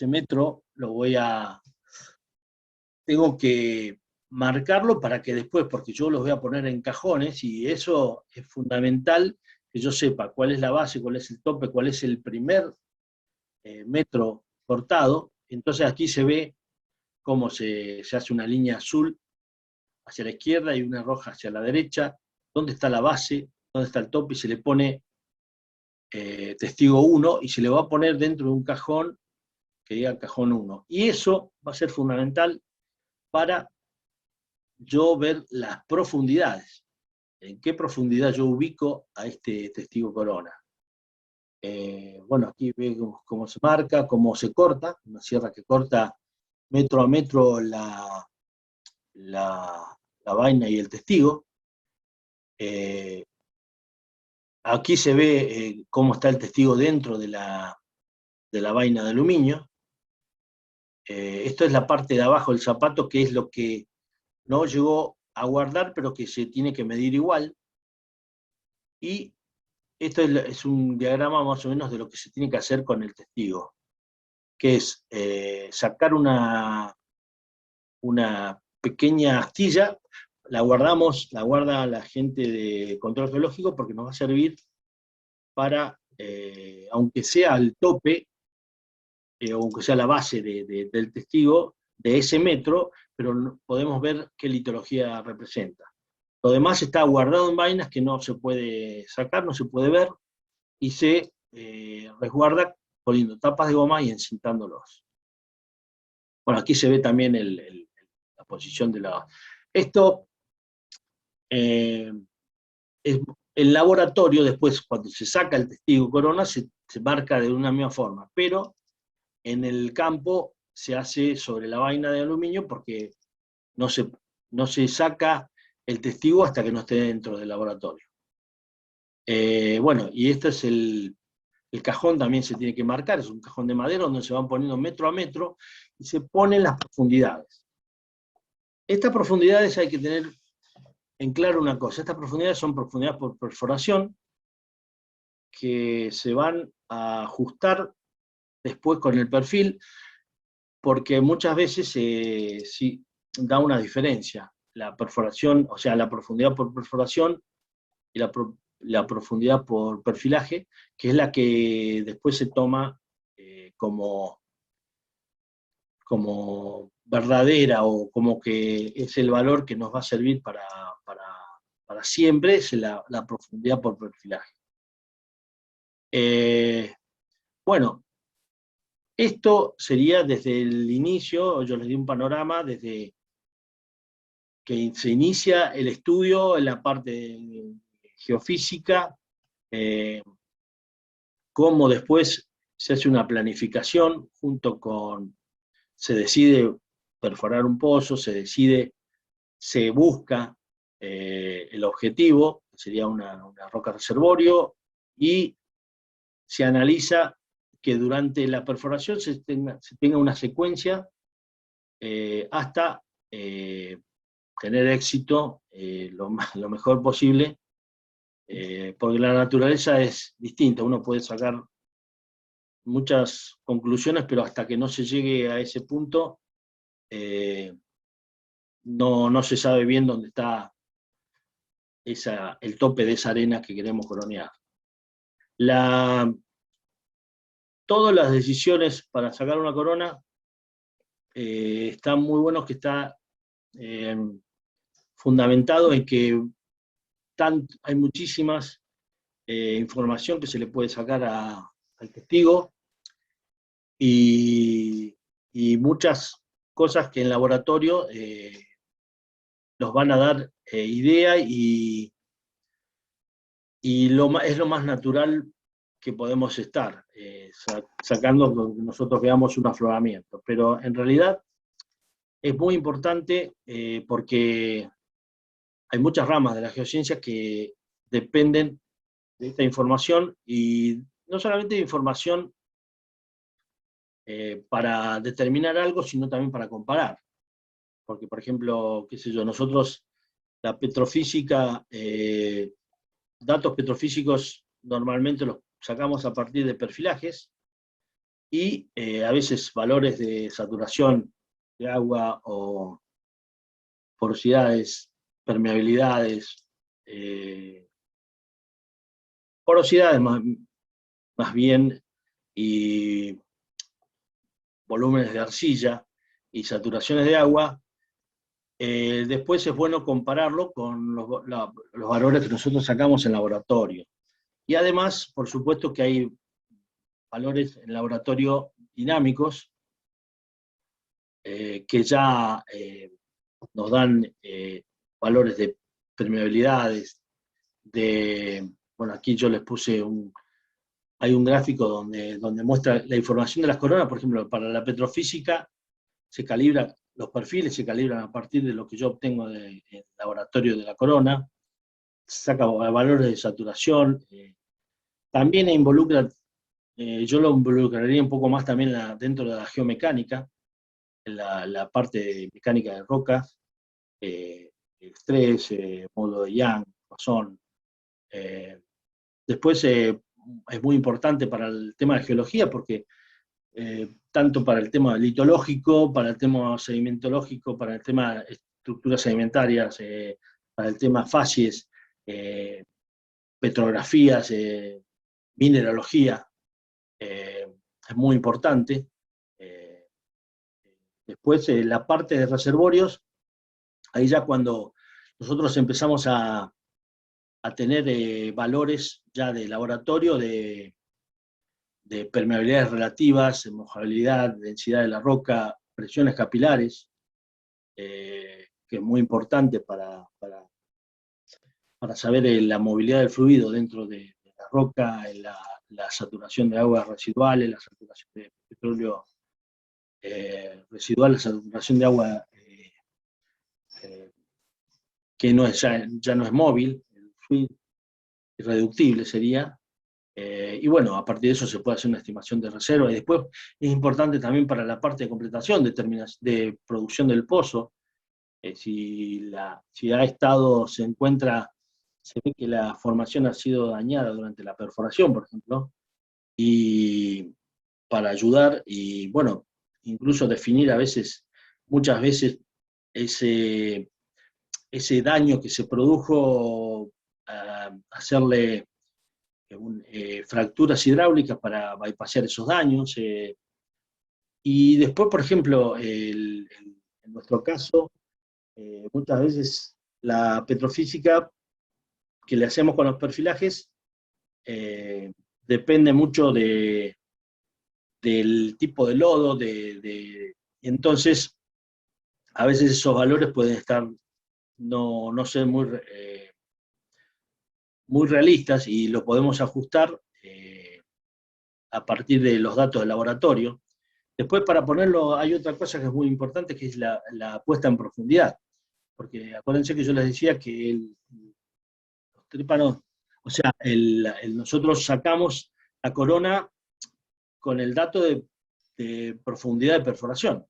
metro tengo que marcarlo para que después, porque yo los voy a poner en cajones, y eso es fundamental, que yo sepa cuál es la base, cuál es el tope, cuál es el primer metro cortado. Entonces aquí se ve cómo se hace una línea azul hacia la izquierda y una roja hacia la derecha, dónde está la base, dónde está el tope, y se le pone testigo 1, y se le va a poner dentro de un cajón que diga cajón 1. Y eso va a ser fundamental para yo ver las profundidades, en qué profundidad yo ubico a este testigo corona. Bueno, aquí vemos cómo se marca, cómo se corta, una sierra que corta metro a metro la vaina y el testigo. Aquí se ve cómo está el testigo dentro de la vaina de aluminio. Esto es la parte de abajo del zapato, que es lo que no llegó a guardar, pero que se tiene que medir igual. Y esto es un diagrama más o menos de lo que se tiene que hacer con el testigo, que es sacar una una pequeña astilla, la guarda la gente de control geológico porque nos va a servir para, aunque sea el tope, o aunque sea la base del testigo, de ese metro, pero podemos ver qué litología representa. Lo demás está guardado en vainas que no se puede sacar, no se puede ver, y se resguarda poniendo tapas de goma y encintándolos. Bueno, aquí se ve también la posición de la... Esto, el laboratorio, después, cuando se saca el testigo corona, se marca de una misma forma, pero en el campo se hace sobre la vaina de aluminio porque no se saca el testigo hasta que no esté dentro del laboratorio. Bueno, y este es el cajón, también se tiene que marcar, es un cajón de madera donde se van poniendo metro a metro y se ponen las profundidades. Estas profundidades hay que tener en claro una cosa, estas profundidades son profundidades por perforación que se van a ajustar después con el perfil, porque muchas veces sí da una diferencia. La perforación, o sea, la profundidad por perforación y la profundidad por perfilaje, que es la que después se toma como verdadera, o como que es el valor que nos va a servir para siempre, es la profundidad por perfilaje. Bueno, esto sería desde el inicio, yo les di un panorama desde que se inicia el estudio en la parte geofísica, cómo después se hace una planificación se decide perforar un pozo, se busca el objetivo, que sería una roca reservorio, y se analiza que durante la perforación se tenga una secuencia hasta tener éxito lo mejor posible, porque la naturaleza es distinta, uno puede sacar muchas conclusiones, pero hasta que no se llegue a ese punto, no se sabe bien dónde está el tope de esa arena que queremos coronear. Todas las decisiones para sacar una corona están muy buenos, que está fundamentado en que hay muchísimas información que se le puede sacar al testigo, y muchas cosas que en laboratorio nos van a dar idea, y es lo más natural que podemos estar, sacando que nosotros veamos un afloramiento. Pero en realidad es muy importante porque hay muchas ramas de la geociencia que dependen de esta información, y no solamente de información para determinar algo, sino también para comparar. Porque, por ejemplo, qué sé yo, nosotros, la petrofísica, datos petrofísicos normalmente los sacamos a partir de perfilajes, y a veces valores de saturación de agua, o porosidades, permeabilidades, porosidades más bien, y volúmenes de arcilla, y saturaciones de agua. Después es bueno compararlo con los valores que nosotros sacamos en laboratorio. Y además, por supuesto que hay valores en laboratorio dinámicos, que ya nos dan valores de permeabilidades, bueno, aquí yo les puse hay un gráfico donde muestra la información de las coronas. Por ejemplo, para la petrofísica los perfiles se calibran a partir de lo que yo obtengo del laboratorio de la corona, saca valores de saturación, también involucra, yo lo involucraría un poco más también dentro de la geomecánica, en la parte de mecánica de rocas, estrés, modo de Young, Poisson. Después es muy importante para el tema de geología, porque tanto para el tema litológico, para el tema sedimentológico, para el tema estructuras sedimentarias, para el tema facies, petrografías, mineralogía, es muy importante. Después, la parte de reservorios, ahí ya cuando nosotros empezamos a tener valores ya de laboratorio, de permeabilidades relativas, mojabilidad, densidad de la roca, presiones capilares, que es muy importante para saber la movilidad del fluido dentro de la roca, la saturación de aguas residuales, la saturación de petróleo residual, la saturación de agua que no es, ya no es móvil, irreductible sería. Y bueno, a partir de eso se puede hacer una estimación de reserva. Y después es importante también para la parte de completación, de producción del pozo. Si ha estado, se ve que la formación ha sido dañada durante la perforación, por ejemplo, y para ayudar, y bueno, incluso definir muchas veces, ese daño que se produjo, hacerle fracturas hidráulicas para bypassar esos daños. Y después, por ejemplo, en nuestro caso, muchas veces la petrofísica que le hacemos con los perfilajes depende mucho del tipo de lodo, entonces a veces esos valores pueden estar, no ser muy realistas, y lo podemos ajustar a partir de los datos del laboratorio. Después, para ponerlo, hay otra cosa que es muy importante, que es la puesta en profundidad. Porque acuérdense que yo les decía que los trípanos, o sea, nosotros sacamos la corona con el dato de profundidad de perforación,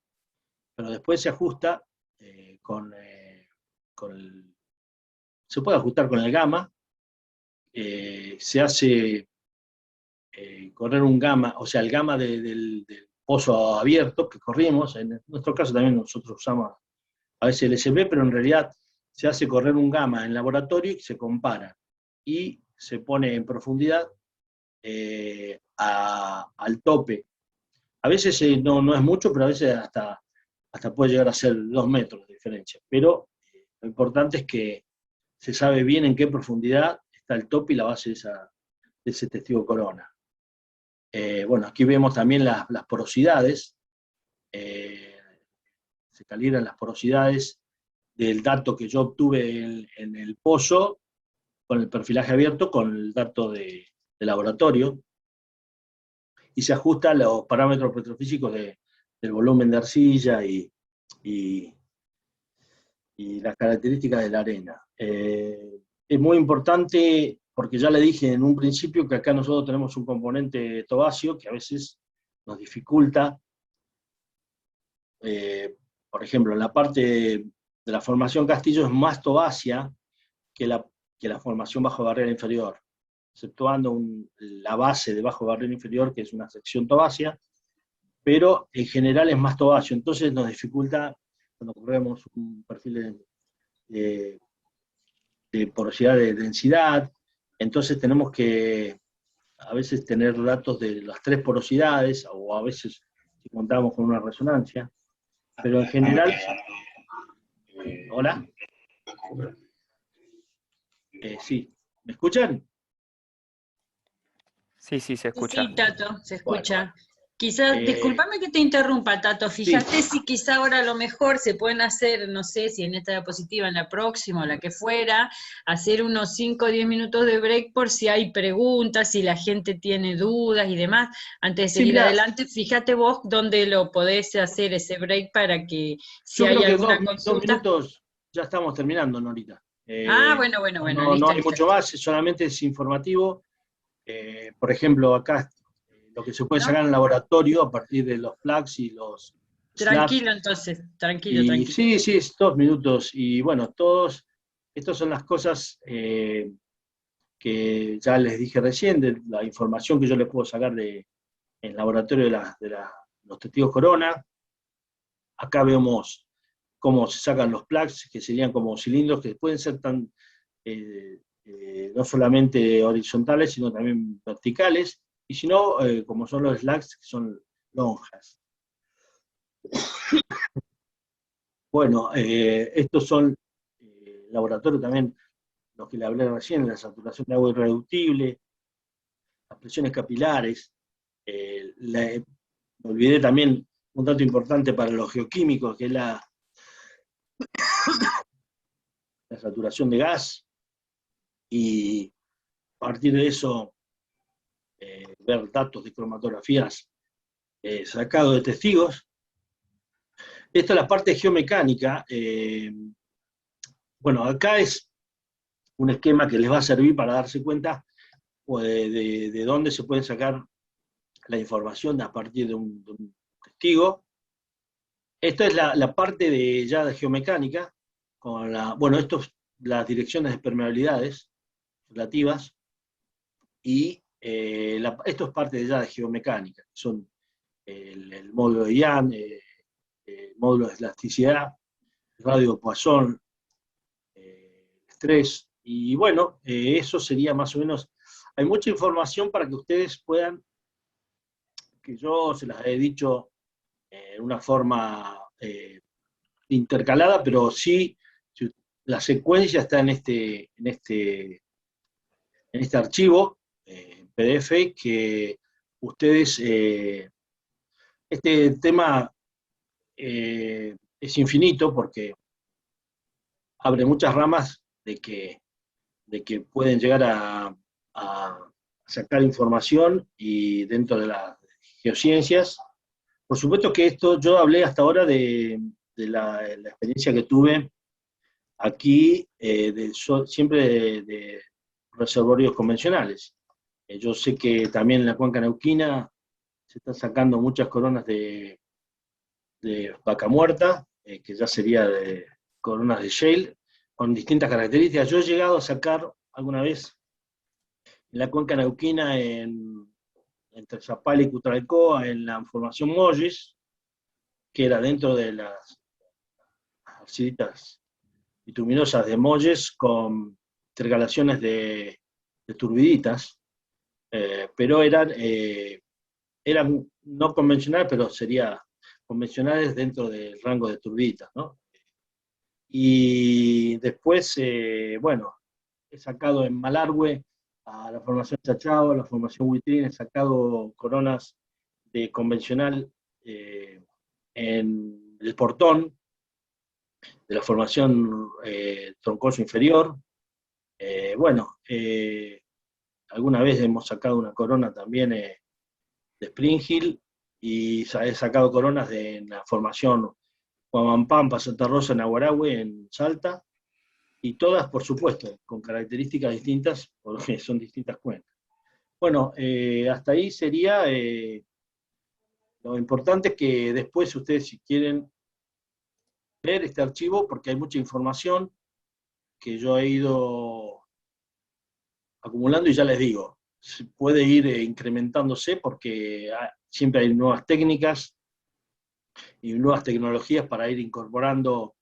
pero después se ajusta se puede ajustar con el gamma, se hace correr un gamma, o sea, el gamma del pozo abierto que corrimos. En nuestro caso también nosotros usamos a veces el LSB, pero en realidad se hace correr un gamma en laboratorio y se compara, y se pone en profundidad al tope. A veces no es mucho, pero a veces hasta puede llegar a ser 2 metros de diferencia. Pero lo importante es que se sabe bien en qué profundidad está el tope y la base de ese testigo corona. Bueno, aquí vemos también las porosidades. Se calibran las porosidades del dato que yo obtuve en el pozo, con el perfilaje abierto, con el dato de laboratorio, y se ajusta a los parámetros petrofísicos del volumen de arcilla y las características de la arena. Es muy importante, porque ya le dije en un principio que acá nosotros tenemos un componente tobáceo que a veces nos dificulta. Por ejemplo, en la parte de la formación Castillo es más tobácea que la formación bajo barrera inferior, exceptuando la base de bajo barrera inferior, que es una sección tobácea, pero en general es más tobáceo. Entonces nos dificulta cuando corremos un perfil de porosidad, de densidad. Entonces tenemos que a veces tener datos de las 3 porosidades, o a veces si contamos con una resonancia, pero en general... ¿Hola? Sí, ¿me escuchan? Sí, sí, se escucha. Sí, Tato, se escucha. Bueno. Quizás, discúlpame que te interrumpa, Tato, fíjate si quizá ahora a lo mejor se pueden hacer, no sé si en esta diapositiva, en la próxima o la que fuera, hacer unos 5 o 10 minutos de break por si hay preguntas, si la gente tiene dudas y demás. Antes de seguir adelante, fíjate vos dónde lo podés hacer ese break para que si hay alguna consulta. 2 minutos ya estamos terminando, Norita. Bueno, no, listo, no hay listo. mucho más, solamente es informativo. Por ejemplo, acá lo que se puede sacar en el laboratorio a partir de los plugs y los Tranquilo, snaps. entonces, tranquilo. Sí, es 2 minutos. Y bueno, estas son las cosas que ya les dije recién, de la información que yo les puedo sacar de en el laboratorio de los testigos corona. Acá vemos cómo se sacan los plugs, que serían como cilindros que pueden ser no solamente horizontales, sino también verticales, y si no, como son los slugs, que son lonjas. Bueno, estos son laboratorios también, los que le hablé recién, la saturación de agua irreductible, las presiones capilares. Me olvidé también un dato importante para los geoquímicos, que es la saturación de gas, y a partir de eso ver datos de cromatografías sacados de testigos. Esta es la parte geomecánica. Bueno, acá es un esquema que les va a servir para darse cuenta de dónde se puede sacar la información a partir de un testigo. Esta es la parte ya de geomecánica, con bueno, las direcciones de permeabilidades relativas, y esto es parte ya de geomecánica, son el módulo de Young, el módulo de elasticidad, el radio de Poisson, estrés, y bueno, eso sería más o menos. Hay mucha información para que ustedes puedan, que yo se las he dicho en una forma intercalada, pero sí, la secuencia está en este archivo, PDF, que ustedes, este tema es infinito porque abre muchas ramas de que pueden llegar a sacar información, y dentro de las geociencias. Por supuesto que esto, yo hablé hasta ahora de la experiencia que tuve aquí, siempre de reservorios convencionales. Yo sé que también en la cuenca neuquina se están sacando muchas coronas de vaca muerta, que ya sería de coronas de shale, con distintas características. Yo he llegado a sacar alguna vez en la cuenca neuquina, entre Zapala y Cutralcó, en la formación Molles, que era dentro de las arcillitas bituminosas de Molles, con intercalaciones de turbiditas, pero eran no convencionales, pero sería convencionales dentro del rango de turbiditas, ¿no? Y después, bueno, he sacado en Malargüe a la formación Chachao, a la formación Huitrín, he sacado coronas de convencional en el Portón, de la formación Troncoso Inferior. Bueno, alguna vez hemos sacado una corona también de Spring Hill, y he sacado coronas de la formación Huamampampa, Santa Rosa, Naguarahue, en Salta, y todas, por supuesto, con características distintas, porque son distintas cuencas. Bueno, hasta ahí sería. Lo importante es que después ustedes, si quieren ver este archivo, porque hay mucha información que yo he ido acumulando, y ya les digo, puede ir incrementándose porque siempre hay nuevas técnicas y nuevas tecnologías para ir incorporando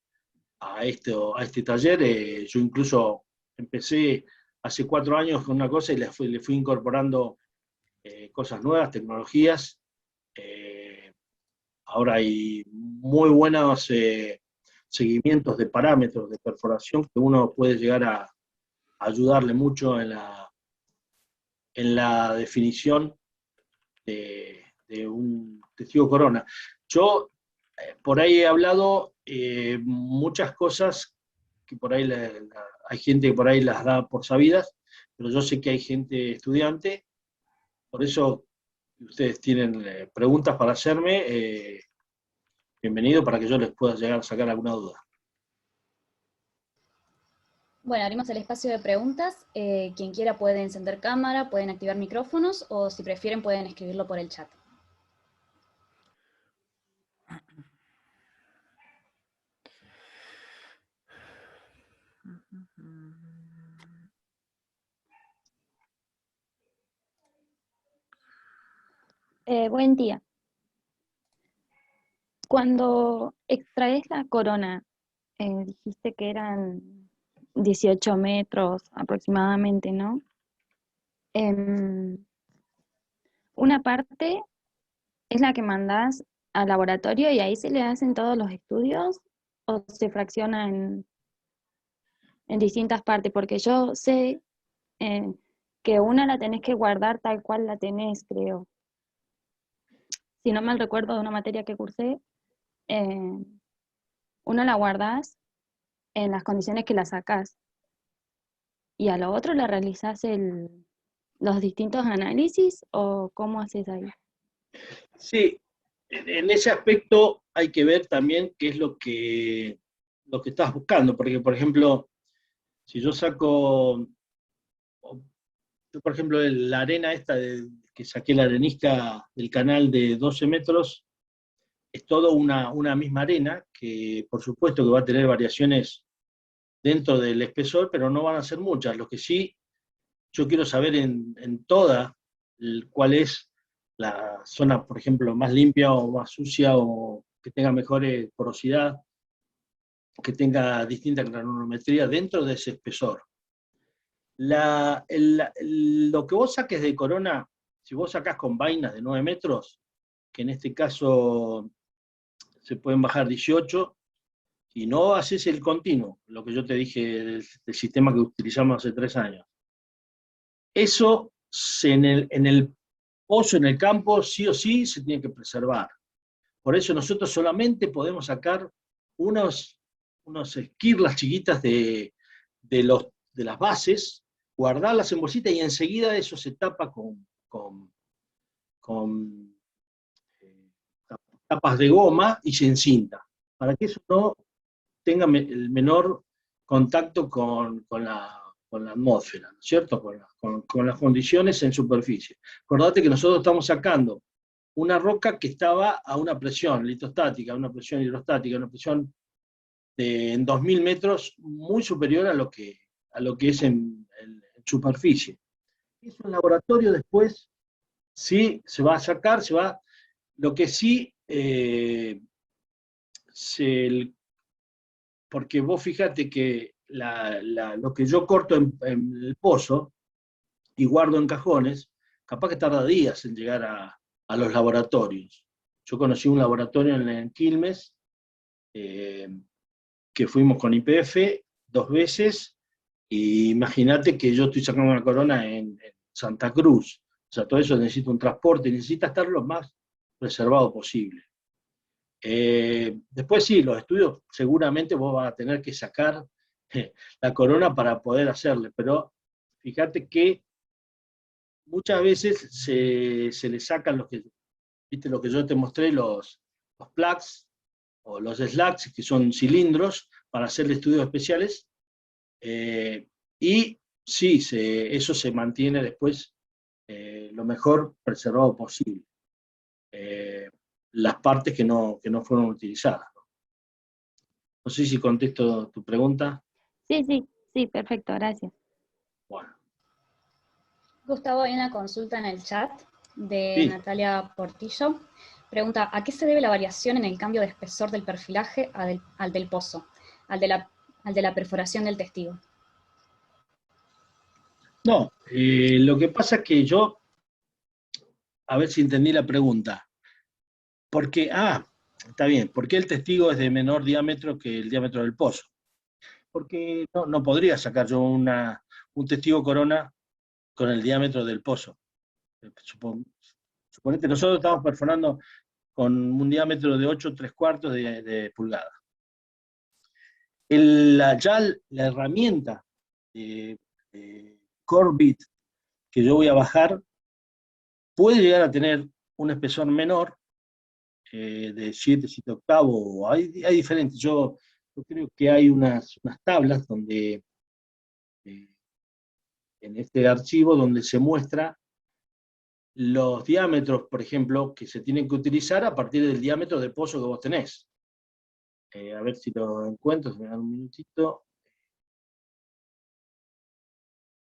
a este taller. Yo incluso empecé hace 4 años con una cosa y le fui incorporando cosas nuevas, tecnologías. Ahora hay muy buenos seguimientos de parámetros de perforación que uno puede llegar a ayudarle mucho en la definición de un testigo corona. Yo por ahí he hablado muchas cosas que por ahí hay gente que por ahí las da por sabidas, pero yo sé que hay gente estudiante, por eso si ustedes tienen preguntas para hacerme, bienvenido, para que yo les pueda llegar a sacar alguna duda. Bueno, abrimos el espacio de preguntas. Quien quiera puede encender cámara, pueden activar micrófonos, o si prefieren pueden escribirlo por el chat. Buen día. Cuando extraes la corona, dijiste que eran 18 metros aproximadamente, ¿no? Em, una parte es la que mandás al laboratorio y ahí se le hacen todos los estudios o se fracciona en distintas partes, porque yo sé eh, que una la tenés que guardar tal cual la tenés, creo. Si no mal recuerdo de una materia que cursé, eh, una la guardás en las condiciones que la sacás y a lo otro le realizás los distintos análisis o cómo haces ahí. Sí, en ese aspecto hay que ver también qué es lo que estás buscando, porque por ejemplo, si yo saco, yo, por ejemplo, la arena esta que saqué la arenisca del canal de 12 metros, es todo una misma arena, que por supuesto que va a tener variaciones dentro del espesor, pero no van a ser muchas. Lo que sí, yo quiero saber en toda cuál es la zona, por ejemplo, más limpia o más sucia o que tenga mejor porosidad, que tenga distinta granulometría dentro de ese espesor. Lo que vos saques de corona, si vos sacás con vainas de 9 metros, que en este caso se pueden bajar 18, y no haces el continuo, lo que yo te dije del sistema que utilizamos hace 3 años. Eso en el pozo, en el campo, sí o sí se tiene que preservar. Por eso nosotros solamente podemos sacar unos esquirlas chiquitas de las bases, guardarlas en bolsita y enseguida eso se tapa con tapas de goma y se encinta, para que eso no tenga el menor contacto con la atmósfera, ¿no es cierto? Con las condiciones en superficie. Acordate que nosotros estamos sacando una roca que estaba a una presión litostática, una presión hidrostática, una presión en 2000 metros muy superior a lo que es en superficie. Eso en laboratorio después sí se va a sacar, lo que sí, porque vos fíjate que lo que yo corto en el pozo y guardo en cajones, capaz que tarda días en llegar a los laboratorios. Yo conocí un laboratorio en Quilmes, que fuimos con YPF 2 veces, y imagínate que yo estoy sacando una corona en Santa Cruz. O sea, todo eso necesita un transporte, necesita estar lo más preservado posible. Después sí, los estudios seguramente vos vas a tener que sacar la corona para poder hacerle, pero fíjate que muchas veces se le sacan viste lo que yo te mostré, los plugs o los slugs, que son cilindros para hacer estudios especiales, y sí, eso se mantiene después lo mejor preservado posible. Las partes que no fueron utilizadas. No sé si contesto tu pregunta. Sí, perfecto, gracias. Bueno. Gustavo, hay una consulta en el chat de Sí. Natalia Portillo. Pregunta, ¿a qué se debe la variación en el cambio de espesor del perfilaje al del pozo, al de la perforación del testigo? No, lo que pasa es que yo, a ver si entendí la pregunta. Porque, está bien, ¿por qué el testigo es de menor diámetro que el diámetro del pozo? Porque no podría sacar yo un testigo corona con el diámetro del pozo. Suponete, nosotros estamos perforando con un diámetro de 8 3/4 de pulgada. Ya la herramienta core bit que yo voy a bajar puede llegar a tener un espesor menor, de 7 octavos, hay diferentes. Yo creo que hay unas tablas donde, en este archivo, donde se muestra los diámetros, por ejemplo, que se tienen que utilizar a partir del diámetro de pozo que vos tenés. A ver si lo encuentro, si me dan un minutito.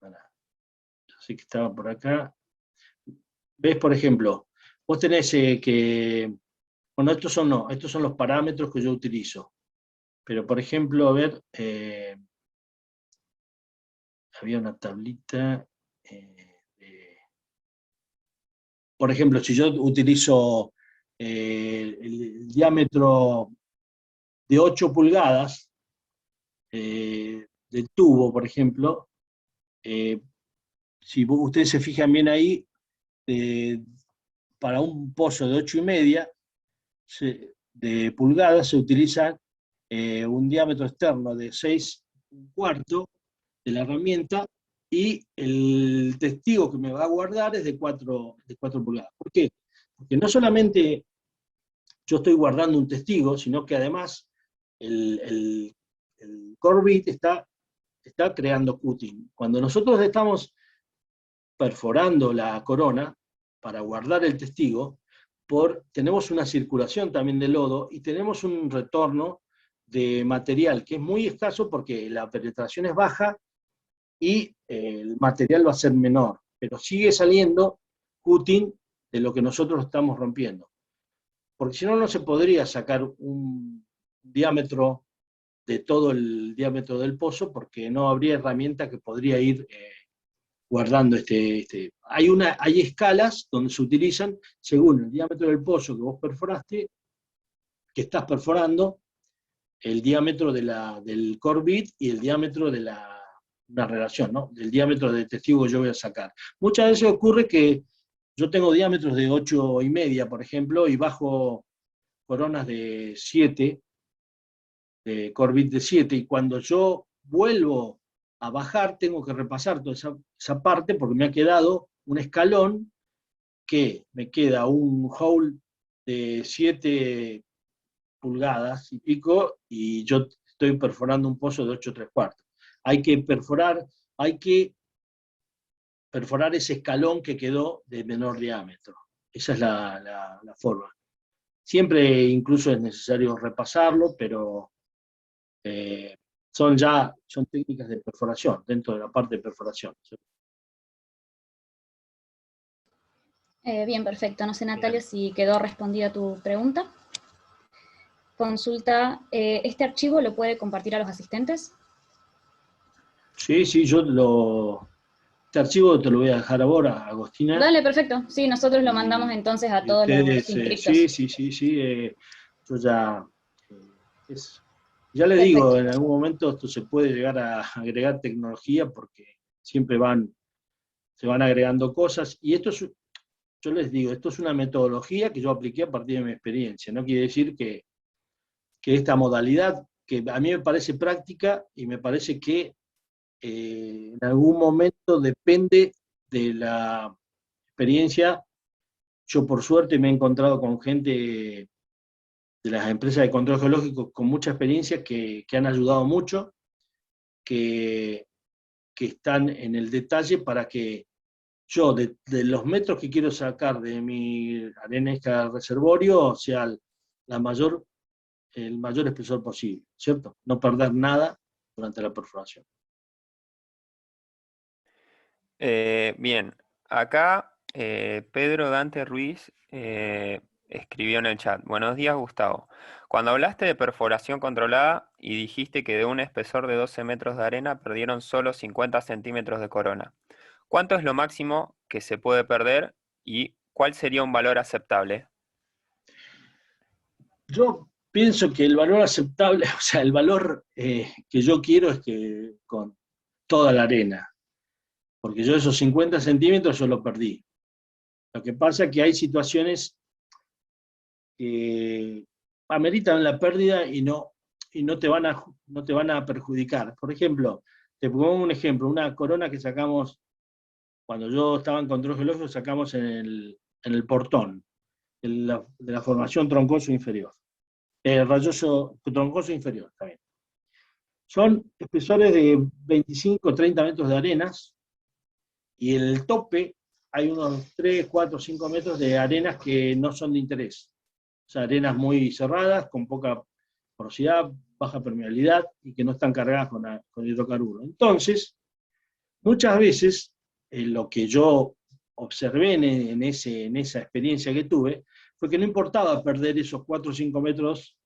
Yo sé que estaba por acá. ¿Ves, por ejemplo? vos tenés bueno, estos son los parámetros que yo utilizo. Pero, por ejemplo, a ver, había una tablita, por ejemplo, si yo utilizo el diámetro de 8 pulgadas del tubo, por ejemplo, si ustedes se fijan bien ahí, para un pozo de 8,5 de pulgadas se utiliza un diámetro externo de 6,25 de la herramienta, y el testigo que me va a guardar es de 4 pulgadas. ¿Por qué? Porque no solamente yo estoy guardando un testigo, sino que además el core bit está creando cutting. Cuando nosotros estamos perforando la corona para guardar el testigo, tenemos una circulación también de lodo y tenemos un retorno de material que es muy escaso porque la penetración es baja y el material va a ser menor, pero sigue saliendo cutting de lo que nosotros estamos rompiendo. Porque si no, no se podría sacar un diámetro de todo el diámetro del pozo, porque no habría herramienta que podría ir guardando Hay escalas donde se utilizan según el diámetro del pozo que vos perforaste, que estás perforando, el diámetro del core bit y el diámetro de una relación, ¿no? Del diámetro del testigo que yo voy a sacar. Muchas veces ocurre que yo tengo diámetros de 8,5, por ejemplo, y bajo coronas de 7, de core bit de 7, y cuando yo vuelvo a bajar tengo que repasar toda esa parte porque me ha quedado un escalón, que me queda un hole de 7 pulgadas y pico, y yo estoy perforando un pozo de 8,75. Hay que perforar ese escalón que quedó de menor diámetro. Esa es la forma. Siempre incluso es necesario repasarlo, pero son técnicas de perforación, dentro de la parte de perforación. Bien, perfecto. No sé, Natalia, si quedó respondida tu pregunta. Consulta, ¿este archivo lo puede compartir a los asistentes? Sí, este archivo te lo voy a dejar ahora, Agostina. Dale, perfecto. Sí, nosotros lo mandamos entonces a todos los inscritos. Sí. Yo ya le digo, en algún momento esto se puede llegar a agregar tecnología, porque siempre se van agregando cosas, y yo les digo, esto es una metodología que yo apliqué a partir de mi experiencia. No quiere decir que esta modalidad, que a mí me parece práctica, y me parece que en algún momento depende de la experiencia. Yo por suerte me he encontrado con gente de las empresas de control geológico con mucha experiencia que han ayudado mucho, que están en el detalle para que yo, de los metros que quiero sacar de mi arenisca reservorio, sea el mayor espesor posible, ¿cierto? No perder nada durante la perforación. Bien, acá Pedro Dante Ruiz escribió en el chat: buenos días, Gustavo. Cuando hablaste de perforación controlada y dijiste que de un espesor de 12 metros de arena perdieron solo 50 centímetros de corona, ¿cuánto es lo máximo que se puede perder y cuál sería un valor aceptable? Yo pienso que el valor aceptable, o sea, el valor que yo quiero es que con toda la arena, porque yo esos 50 centímetros yo lo perdí. Lo que pasa es que hay situaciones que ameritan la pérdida y no te van a perjudicar. Por ejemplo, te pongo un ejemplo, una corona que sacamos, cuando yo estaba en control geológico, sacamos en el portón, de la formación troncoso inferior. Rayoso troncoso inferior, también. Son espesores de 25 30 metros de arenas, y en el tope hay unos 3, 4, 5 metros de arenas que no son de interés. O sea, arenas muy cerradas, con poca porosidad, baja permeabilidad, y que no están cargadas con hidrocarburos. Entonces, muchas veces, lo que yo observé en esa experiencia que tuve, fue que no importaba perder esos 4 o 5 metros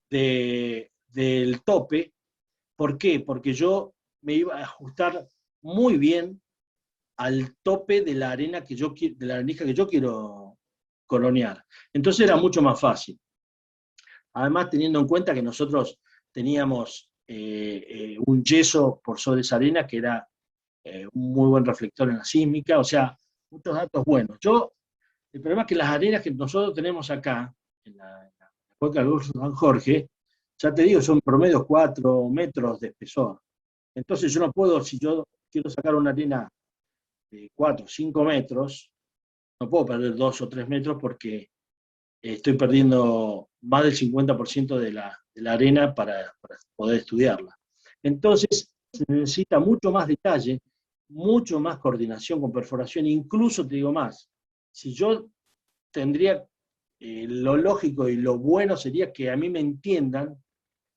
del tope. ¿Por qué? Porque yo me iba a ajustar muy bien al tope de la arena de la arenija que yo quiero colonear. Entonces era mucho más fácil. Además, teniendo en cuenta que nosotros teníamos un yeso por sobre esa arena que era un muy buen reflector en la sísmica, o sea, muchos datos buenos. El problema es que las arenas que nosotros tenemos acá, en la cuenca del Golfo de San Jorge, ya te digo, son promedio 4 metros de espesor. Entonces yo no puedo, si yo quiero sacar una arena de 4 o 5 metros, no puedo perder 2 o 3 metros porque estoy perdiendo más del 50% de la arena para poder estudiarla. Entonces se necesita mucho más detalle, mucho más coordinación con perforación, incluso te digo más, si yo tendría, lo lógico y lo bueno sería que a mí me entiendan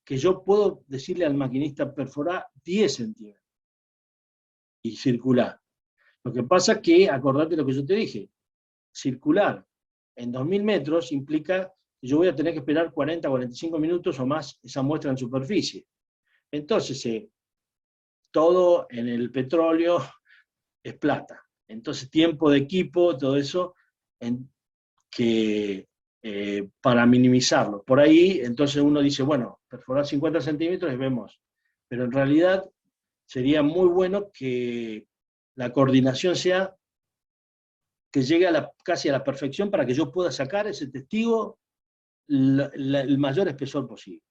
que yo puedo decirle al maquinista perforar 10 centímetros y circular. Lo que pasa es que, acordate lo que yo te dije, circular en 2000 metros implica que yo voy a tener que esperar 40, 45 minutos o más esa muestra en superficie. Entonces, todo en el petróleo es plata. Entonces, tiempo de equipo, todo eso, para minimizarlo. Por ahí, entonces uno dice, bueno, perforar 50 centímetros y vemos. Pero en realidad sería muy bueno que la coordinación sea que llegue casi a la perfección para que yo pueda sacar ese testigo el mayor espesor posible.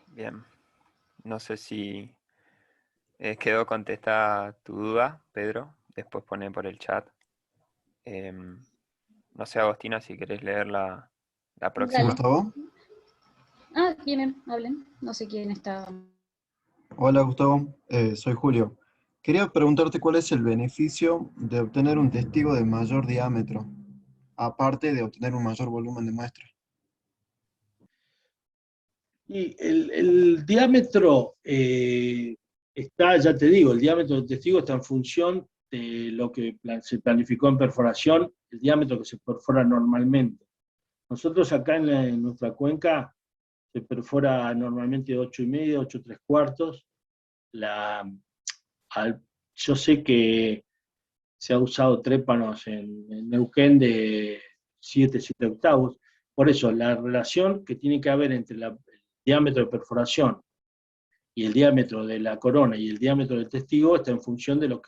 Bien, no sé si quedó contestada tu duda, Pedro. Después pone por el chat. No sé, Agostina, si querés leer la próxima. Dale. Gustavo. Ah, vienen, hablen. No sé quién está. Hola Gustavo, soy Julio. Quería preguntarte cuál es el beneficio de obtener un testigo de mayor diámetro, aparte de obtener un mayor volumen de muestra. Y el diámetro está, ya te digo, el diámetro del testigo está en función de lo que se planificó en perforación, el diámetro que se perfora normalmente. Nosotros acá en nuestra cuenca se perfora normalmente 8,5, 8,3/4. Yo sé que se ha usado trépanos en Neuquén de 7 octavos. Por eso, la relación que tiene que haber entre el diámetro de perforación y el diámetro de la corona y el diámetro del testigo está en función del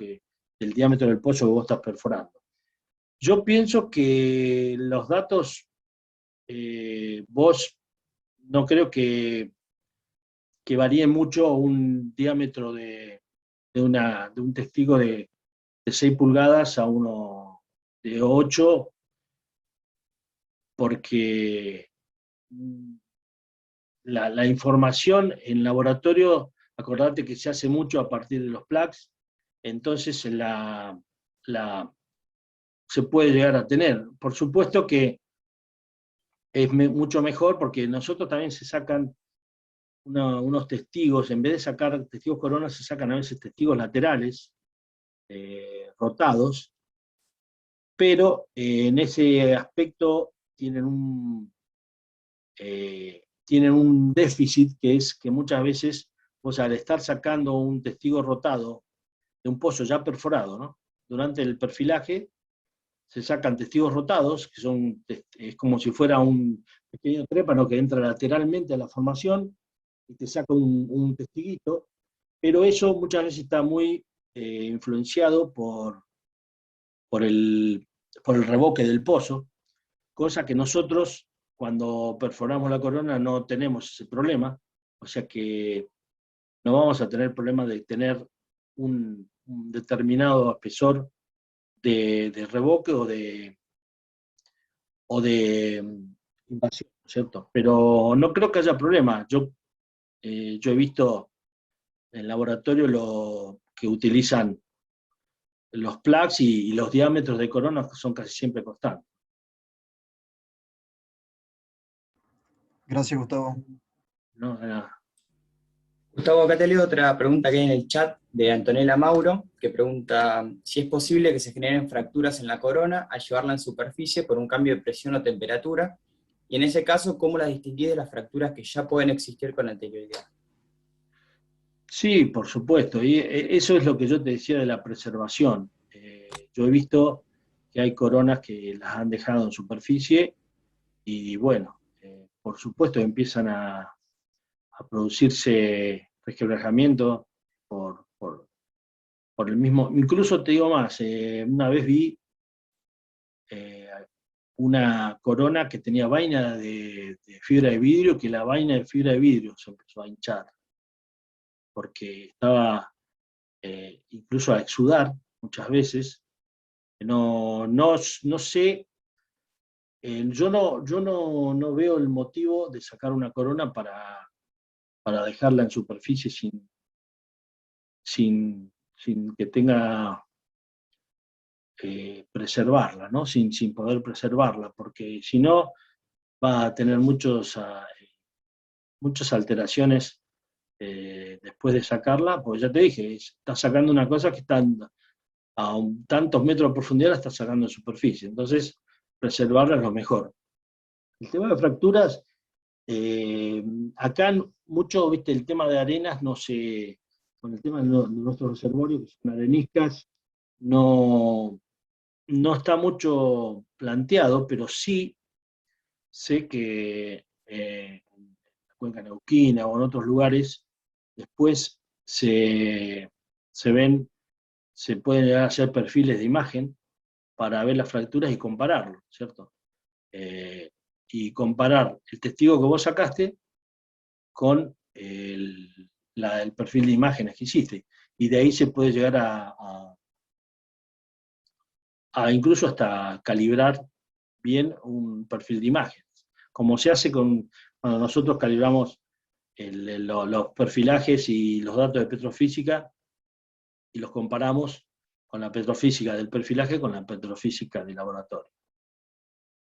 diámetro del pozo que vos estás perforando. Yo pienso que los datos, vos no creo que varíe mucho un diámetro de un testigo de 6 pulgadas a uno de 8, porque la información en laboratorio, acordate que se hace mucho a partir de los plaques, entonces se puede llegar a tener. Por supuesto que es mucho mejor porque nosotros también se sacan unos testigos, en vez de sacar testigos coronas, se sacan a veces testigos laterales, rotados, pero en ese aspecto tienen un déficit, que es que muchas veces, vos al estar sacando un testigo rotado de un pozo ya perforado, ¿no? Durante el perfilaje se sacan testigos rotados, es como si fuera un pequeño trépano que entra lateralmente a la formación y te saca un testiguito, pero eso muchas veces está muy influenciado por el revoque del pozo, cosa que nosotros cuando perforamos la corona no tenemos ese problema, o sea que no vamos a tener problema de tener un determinado espesor de revoque o de invasión, ¿cierto? Pero no creo que haya problema. Yo he visto en laboratorio que utilizan los plugs y los diámetros de corona son casi siempre constantes. Gracias Gustavo. No, nada. Gustavo, acá te leo otra pregunta que hay en el chat de Antonella Mauro, que pregunta si es posible que se generen fracturas en la corona al llevarla en superficie por un cambio de presión o temperatura, y en ese caso, ¿cómo las distinguís de las fracturas que ya pueden existir con anterioridad? Sí, por supuesto, y eso es lo que yo te decía de la preservación. Yo he visto que hay coronas que las han dejado en superficie y bueno, por supuesto empiezan a producirse resquebrajamiento por el mismo, incluso te digo más, una vez vi eh, una corona que tenía vaina de fibra de vidrio, que la vaina de fibra de vidrio se empezó a hinchar, porque estaba incluso a exudar muchas veces. No sé, yo no veo el motivo de sacar una corona para dejarla en superficie sin que tenga preservarla, ¿no? Sin poder preservarla, porque si no va a tener muchas alteraciones después de sacarla, porque ya te dije, está sacando una cosa que está tantos metros de profundidad, la está sacando en superficie, entonces preservarla es lo mejor. El tema de fracturas, acá mucho, viste, el tema de arenas no se, con el tema de nuestro reservorio, que son areniscas, no está mucho planteado, pero sí sé que en la cuenca neuquina o en otros lugares, después se pueden llegar a hacer perfiles de imagen para ver las fracturas y compararlo, ¿cierto? Y comparar el testigo que vos sacaste con el perfil de imágenes que hiciste. Y de ahí se puede llegar a incluso hasta calibrar bien un perfil de imágenes. Como se hace cuando nosotros calibramos los perfilajes y los datos de petrofísica y los comparamos con la petrofísica del perfilaje con la petrofísica del laboratorio.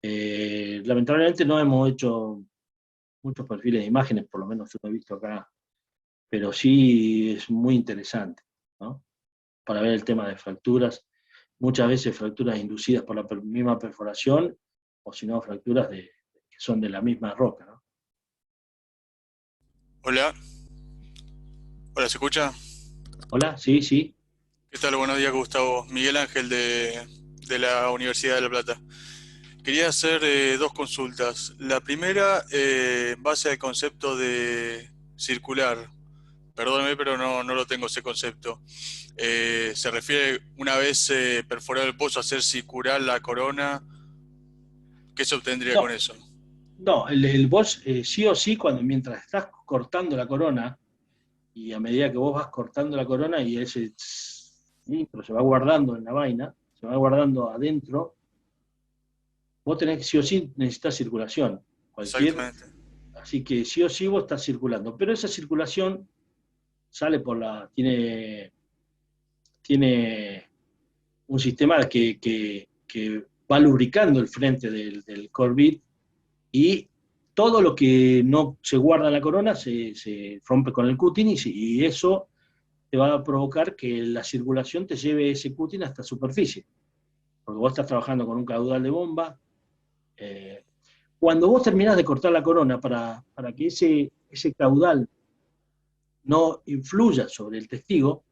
Lamentablemente no hemos hecho muchos perfiles de imágenes, por lo menos yo lo he visto acá, pero sí es muy interesante, ¿no? Para ver el tema de fracturas, muchas veces fracturas inducidas por la misma perforación, o si no, fracturas que son de la misma roca, ¿no? Hola. Hola, ¿se escucha? Hola, sí, sí. ¿Qué tal? Buenos días, Gustavo. Miguel Ángel de la Universidad de La Plata. Quería hacer dos consultas. La primera, en base al concepto de circular. Perdóneme, pero no lo tengo ese concepto. ¿Se refiere una vez perforado el pozo a hacer circular la corona? ¿Qué se obtendría con eso? No, vos sí o sí, mientras estás cortando la corona, y a medida que vos vas cortando la corona y ese litro se va guardando en la vaina, se va guardando adentro, vos tenés sí o sí necesitas circulación. Exactamente. Así que sí o sí vos estás circulando. Pero esa circulación sale tiene un sistema que va lubricando el frente del Corvette, y todo lo que no se guarda en la corona se rompe con el cutting, y eso te va a provocar que la circulación te lleve ese cutting hasta superficie. Porque vos estás trabajando con un caudal de bomba. Cuando vos terminás de cortar la corona, para que ese caudal no influya sobre el testigo,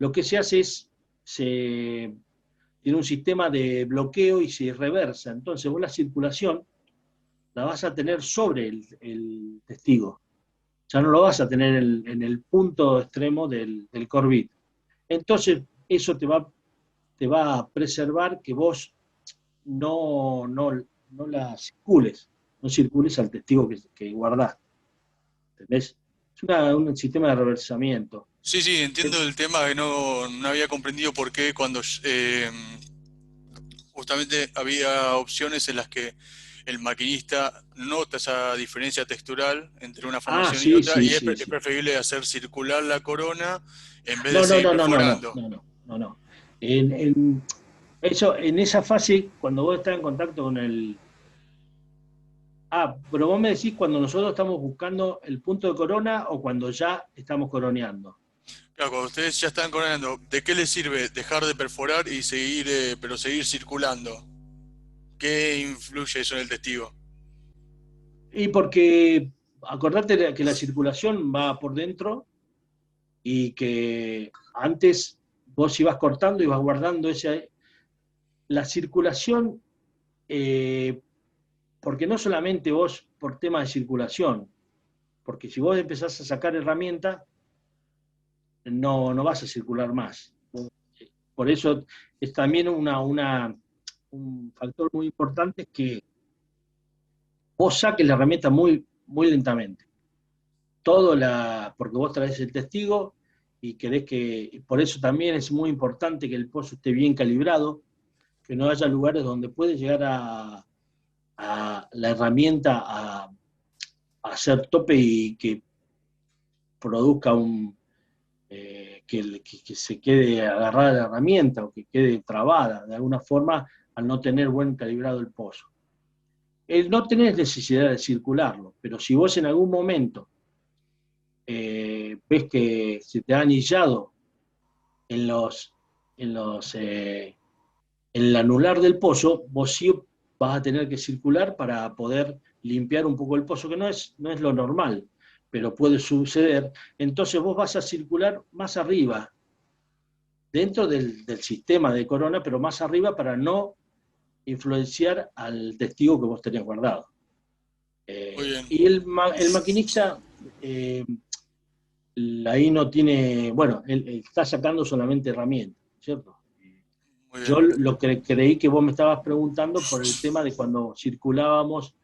lo que se hace es, tiene un sistema de bloqueo y se reversa. Entonces vos la circulación la vas a tener sobre el testigo. Ya no lo vas a tener en el punto extremo del Corvette. Entonces eso te va a preservar que vos no la circules, no circules al testigo que guardaste. ¿Entendés? Es un sistema de reversamiento. Sí, entiendo el tema, que no había comprendido por qué cuando justamente había opciones en las que el maquinista nota esa diferencia textural entre una formación y otra, y es preferible hacer circular la corona en vez de seguir perforando. No. En esa fase, cuando vos estás en contacto con pero vos me decís cuando nosotros estamos buscando el punto de corona o cuando ya estamos coroneando. Claro, cuando ustedes ya están coroneando, ¿de qué les sirve dejar de perforar y seguir, pero seguir circulando? ¿Qué influye eso en el testigo? Y porque acordate que la circulación va por dentro y que antes vos ibas cortando y vas guardando la circulación, porque no solamente vos por tema de circulación, porque si vos empezás a sacar herramientas, no vas a circular más. Por eso es también un factor muy importante que vos saques la herramienta muy, muy lentamente. Porque vos traes el testigo y querés por eso también es muy importante que el pozo esté bien calibrado, que no haya lugares donde puede llegar a la herramienta a hacer tope y que produzca que se quede agarrada la herramienta o que quede trabada de alguna forma al no tener buen calibrado el pozo. No tenés necesidad de circularlo, pero si vos en algún momento ves que se te ha anillado en el anular del pozo, vos sí vas a tener que circular para poder limpiar un poco el pozo, que no es lo normal, pero puede suceder. Entonces vos vas a circular más arriba, dentro del sistema de corona, pero más arriba para no influenciar al testigo que vos tenés guardado. Y el maquinista ahí no tiene, bueno, él está sacando solamente herramientas, ¿cierto? Yo lo que creí que vos me estabas preguntando por el tema de cuando circulábamos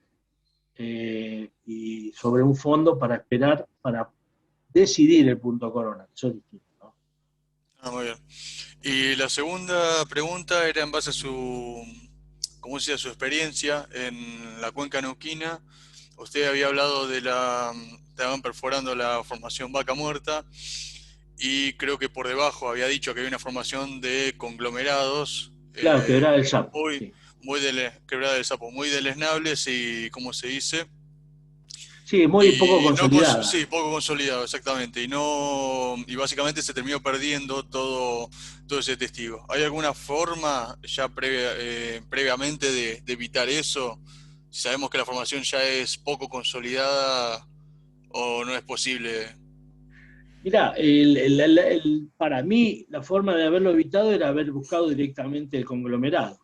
y sobre un fondo para esperar, para decidir el punto corona. Eso es distinto, ¿no? Muy bien. Y la segunda pregunta era en base a su experiencia en la cuenca neuquina. Usted había hablado estaban perforando la formación Vaca Muerta, y creo que por debajo había dicho que había una formación de conglomerados. Claro, Quebrada del Sapo. Quebrada del Sapo, muy deleznables y, ¿cómo se dice? Sí, muy poco consolidada. Sí, poco consolidado, exactamente. Y básicamente se terminó perdiendo todo ese testigo. ¿Hay alguna forma ya previamente de evitar eso? Si sabemos que la formación ya es poco consolidada, ¿o no es posible? Mirá, para mí la forma de haberlo evitado era haber buscado directamente el conglomerado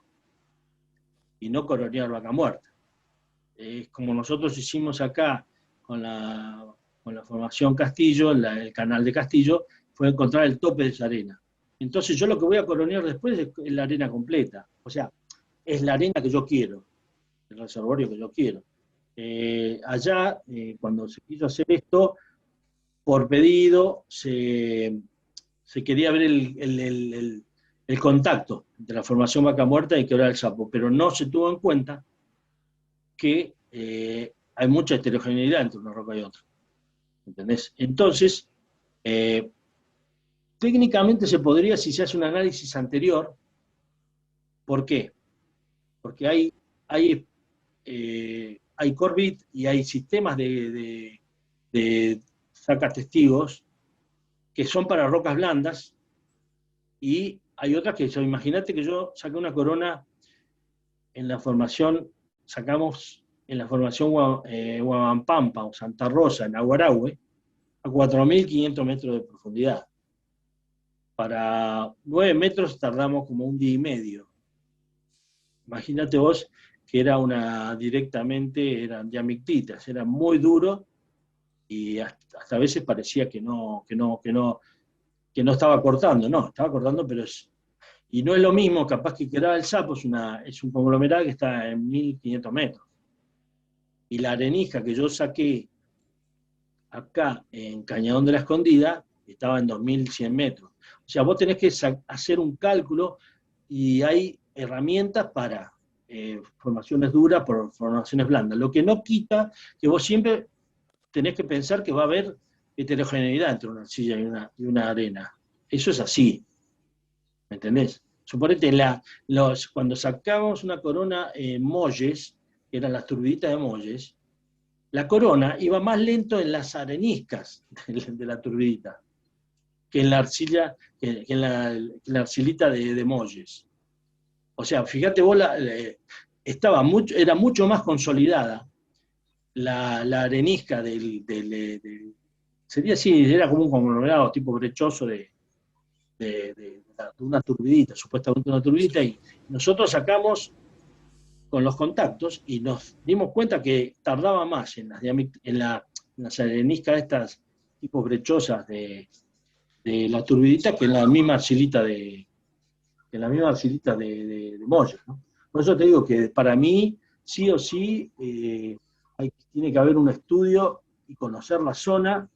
y no coronear Vaca Muerta. Es como nosotros hicimos acá con la formación Castillo, el canal de Castillo, fue encontrar el tope de esa arena. Entonces yo lo que voy a coronear después es la arena completa, o sea, es la arena que yo quiero, el reservorio que yo quiero. Allá, cuando se quiso hacer esto, por pedido, se quería ver el contacto entre la formación Vaca Muerta y Quebrada del Sapo, pero no se tuvo en cuenta que hay mucha heterogeneidad entre una roca y otra. ¿Entendés? Entonces, técnicamente se podría, si se hace un análisis anterior. ¿Por qué? Porque hay Corbit y hay sistemas de saca testigos que son para rocas blandas, y hay otras que, imagínate que yo saqué una corona en la formación, sacamos en la formación Huamampampa o Santa Rosa, en Aguarahue, a 4.500 metros de profundidad. Para 9 metros tardamos como un día y medio. Imagínate vos que eran diamictitas, era muy duro, y hasta a veces parecía que no estaba cortando. No, estaba cortando, pero y no es lo mismo, capaz que Quebrada del Sapo es un conglomerado que está en 1.500 metros. Y la arenija que yo saqué acá en Cañadón de la Escondida estaba en 2.100 metros. O sea, vos tenés que hacer un cálculo, y hay herramientas para formaciones duras por formaciones blandas. Lo que no quita que vos siempre tenés que pensar que va a haber heterogeneidad entre una arcilla y una arena. Eso es así. ¿Me entendés? Suponete, cuando sacamos una corona Molles, que eran las turbiditas de Molles, la corona iba más lento en las areniscas de la turbidita que en la arcilla, que en la arcilita de Molles. O sea, fíjate vos, era mucho más consolidada la arenisca sería así, era como un conglomerado tipo brechoso de una turbidita, supuestamente una turbidita, y nosotros sacamos con los contactos y nos dimos cuenta que tardaba más en las areniscas estas tipo brechosas de la turbidita que en la misma arcilita de Molles, ¿no? Por eso te digo que para mí, sí o sí, tiene que haber un estudio y conocer la zona,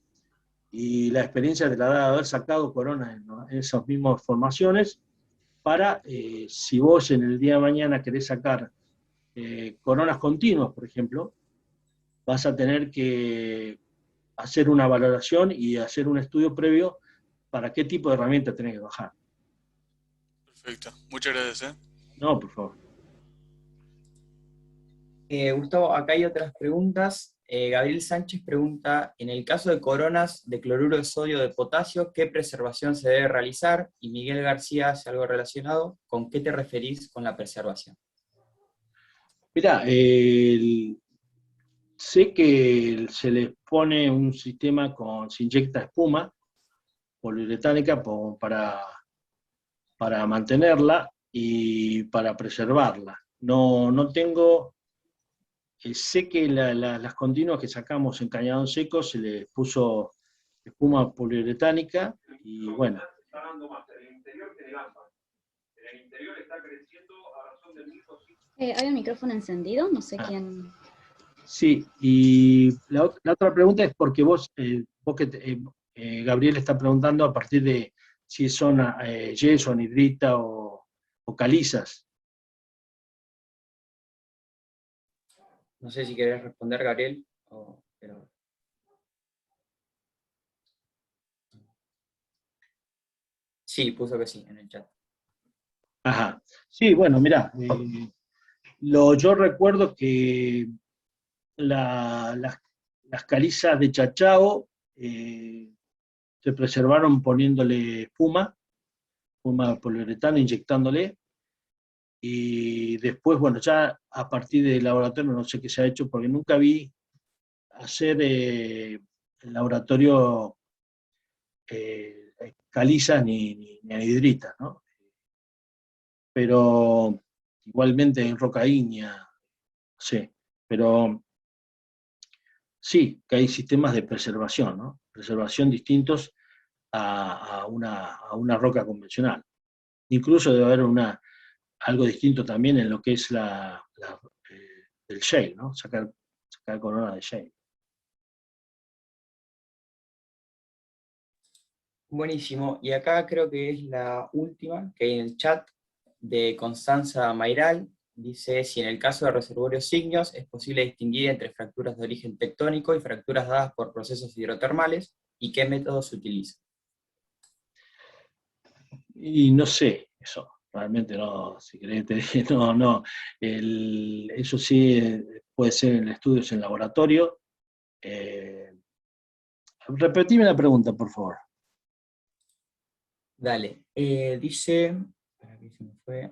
y la experiencia te la da de haber sacado coronas en esas mismas formaciones, para, si vos en el día de mañana querés sacar coronas continuas, por ejemplo, vas a tener que hacer una valoración y hacer un estudio previo para qué tipo de herramienta tenés que bajar. Perfecto, muchas gracias. No, por favor. Gustavo, acá hay otras preguntas. Gabriel Sánchez pregunta, en el caso de coronas de cloruro de sodio de potasio, ¿qué preservación se debe realizar? Y Miguel García hace algo relacionado. ¿Con qué te referís con la preservación? Mirá, sé que se les pone un sistema se inyecta espuma poliuretánica para mantenerla y para preservarla. No tengo, sé que las continuas que sacamos en cañadón seco se les puso espuma poliuretánica y bueno. Está dando más en el interior que en el ámbar. En el interior está creciendo a razón del mismo ciclo. ¿Hay un micrófono encendido? No sé quién... Sí, y la otra pregunta es porque Gabriel está preguntando a partir de si son yeso, anhidrita o calizas. No sé si querés responder, Gabriel. Sí, puso que sí en el chat. Ajá. Sí, bueno, mirá, yo recuerdo que las calizas de Chachao se preservaron poniéndole espuma poliuretano, inyectándole, y después, bueno, ya a partir del laboratorio no sé qué se ha hecho, porque nunca vi hacer el laboratorio calizas ni anhidritas, ¿no? Pero igualmente en roca ígnea, sí, pero sí, que hay sistemas de preservación, ¿no? Preservación distintos a una roca convencional. Incluso debe haber algo distinto también en lo que es el shale, ¿no? Sacar corona de shale. Buenísimo. Y acá creo que es la última que hay en el chat, de Constanza Mairal. Dice, si en el caso de reservorios ígneos es posible distinguir entre fracturas de origen tectónico y fracturas dadas por procesos hidrotermales, y qué métodos se utilizan. Y no sé, eso, realmente no, si querés te digo, no. Eso sí puede ser en estudios en laboratorio. Repetime la pregunta, por favor. Dale, dice,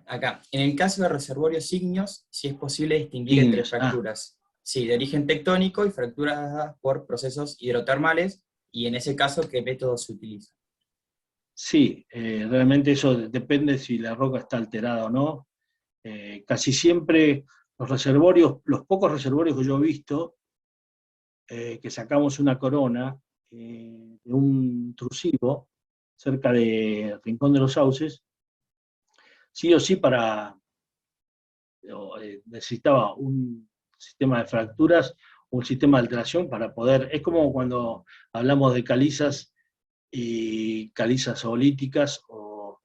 acá, en el caso de reservorios ígneos, si es posible distinguir entre fracturas, sí, de origen tectónico y fracturas dadas por procesos hidrotermales, y en ese caso, ¿qué métodos se utilizan? Sí, realmente eso depende si la roca está alterada o no. Casi siempre los pocos reservorios que yo he visto, que sacamos una corona de un intrusivo cerca de Rincón de los Sauces, sí o sí necesitaba un sistema de fracturas, un sistema de alteración para poder, es como cuando hablamos de calizas y calizas oolíticas, o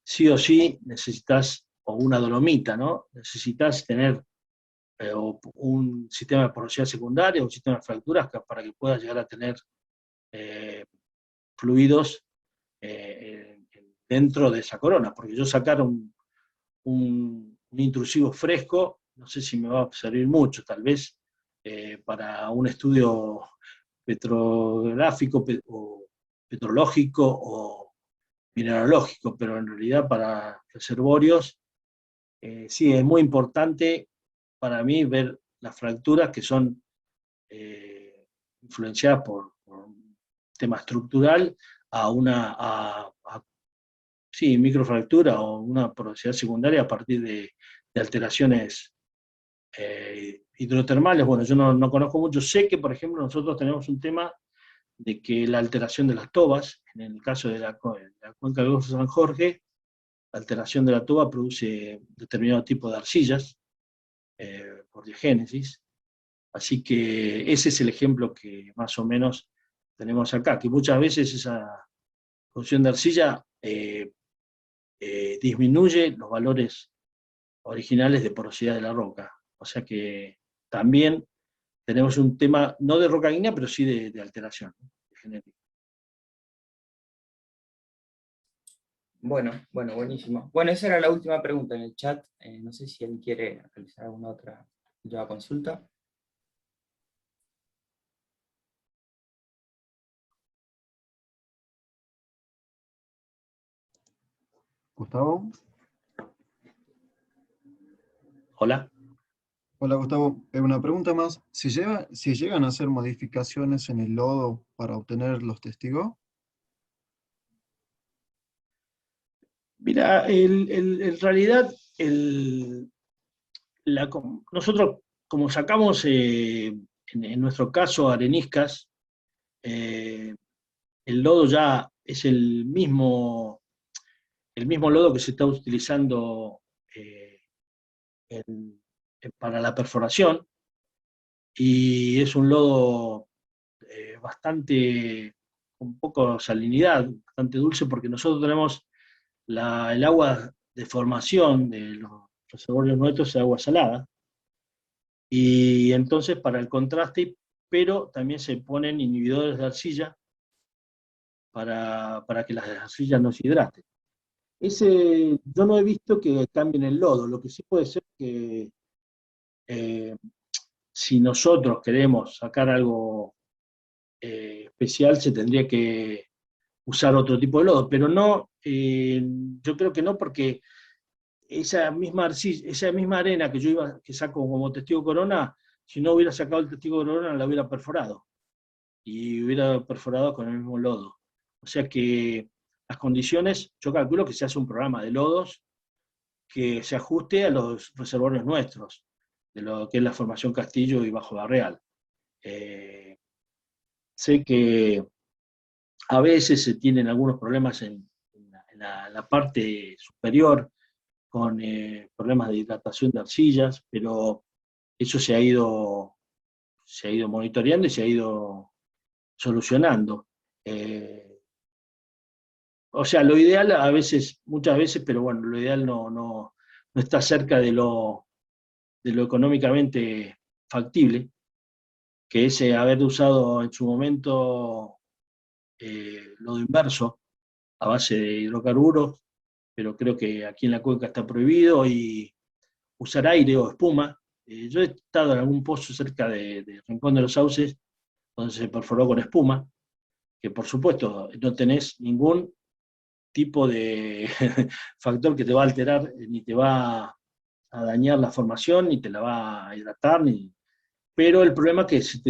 sí necesitas, o una dolomita, ¿no? Necesitas tener un sistema de porosidad secundaria, un sistema de fracturas para que puedas llegar a tener fluidos dentro de esa corona, porque yo sacar un intrusivo fresco, no sé si me va a servir mucho, tal vez para un estudio petrográfico o petrológico o mineralógico, pero en realidad para reservorios, sí, es muy importante para mí ver las fracturas que son influenciadas por un tema estructural sí, microfractura o una porosidad secundaria a partir de alteraciones hidrotermales. Bueno, yo no conozco mucho. Sé que, por ejemplo, nosotros tenemos un tema de que la alteración de las tobas, en el caso de la cuenca del Golfo de San Jorge, la alteración de la toba produce determinado tipo de arcillas por diagénesis. Así que ese es el ejemplo que más o menos tenemos acá, que muchas veces esa función de arcilla disminuye los valores originales de porosidad de la roca. O sea que también tenemos un tema, no de roca ígnea, pero sí de alteración, ¿no?, de genética. Bueno, buenísimo. Bueno, esa era la última pregunta en el chat. No sé si alguien quiere realizar alguna otra última consulta. Gustavo. Hola. Hola Gustavo, una pregunta más. ¿Si llegan a hacer modificaciones en el lodo para obtener los testigos? Mira, en realidad, nosotros como sacamos, en nuestro caso, areniscas, el lodo ya es el mismo lodo que se está utilizando para la perforación, y es un lodo bastante, con poco salinidad, bastante dulce, porque nosotros tenemos el agua de formación de los reservorios nuestros es agua salada, y entonces para el contraste, pero también se ponen inhibidores de arcilla para que las arcillas no se hidraten. Yo no he visto que cambien el lodo. Lo que sí puede ser que si nosotros queremos sacar algo especial, se tendría que usar otro tipo de lodo, pero no, yo creo que no, porque esa misma arena que saco como testigo corona, si no hubiera sacado el testigo corona, la hubiera perforado, y hubiera perforado con el mismo lodo. O sea que las condiciones, yo calculo que se hace un programa de lodos que se ajuste a los reservorios nuestros, de lo que es la formación Castillo y Bajo Barreal. Sé que a veces se tienen algunos problemas en la parte superior, con problemas de hidratación de arcillas, pero eso se ha ido monitoreando y se ha ido solucionando. O sea, lo ideal a veces, muchas veces, pero bueno, lo ideal no está cerca de lo económicamente factible, que es haber usado en su momento lodo inverso a base de hidrocarburos, pero creo que aquí en la cuenca está prohibido, y usar aire o espuma. Yo he estado en algún pozo cerca de Rincón de los Sauces, donde se perforó con espuma, que por supuesto no tenés ningún tipo de factor que te va a alterar, ni te va a dañar la formación, ni te la va a hidratar, pero el problema es que se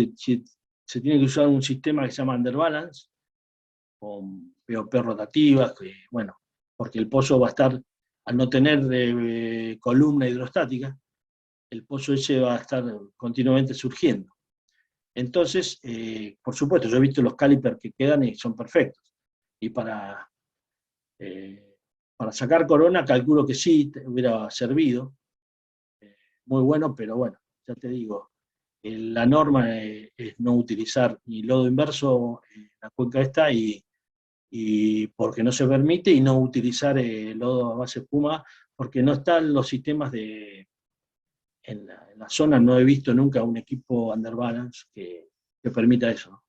tiene que usar un sistema que se llama underbalance, con POP rotativas, bueno, porque el pozo va a estar, al no tener columna hidrostática, el pozo ese va a estar continuamente surgiendo. Entonces, por supuesto, yo he visto los calipers que quedan y son perfectos. Y para sacar corona, calculo que sí, te hubiera servido. Muy bueno, pero bueno, ya te digo, la norma es no utilizar ni lodo inverso en la cuenca esta, y porque no se permite, y no utilizar lodo a base de espuma, porque no están los sistemas en la zona. No he visto nunca un equipo underbalance que permita eso, ¿no?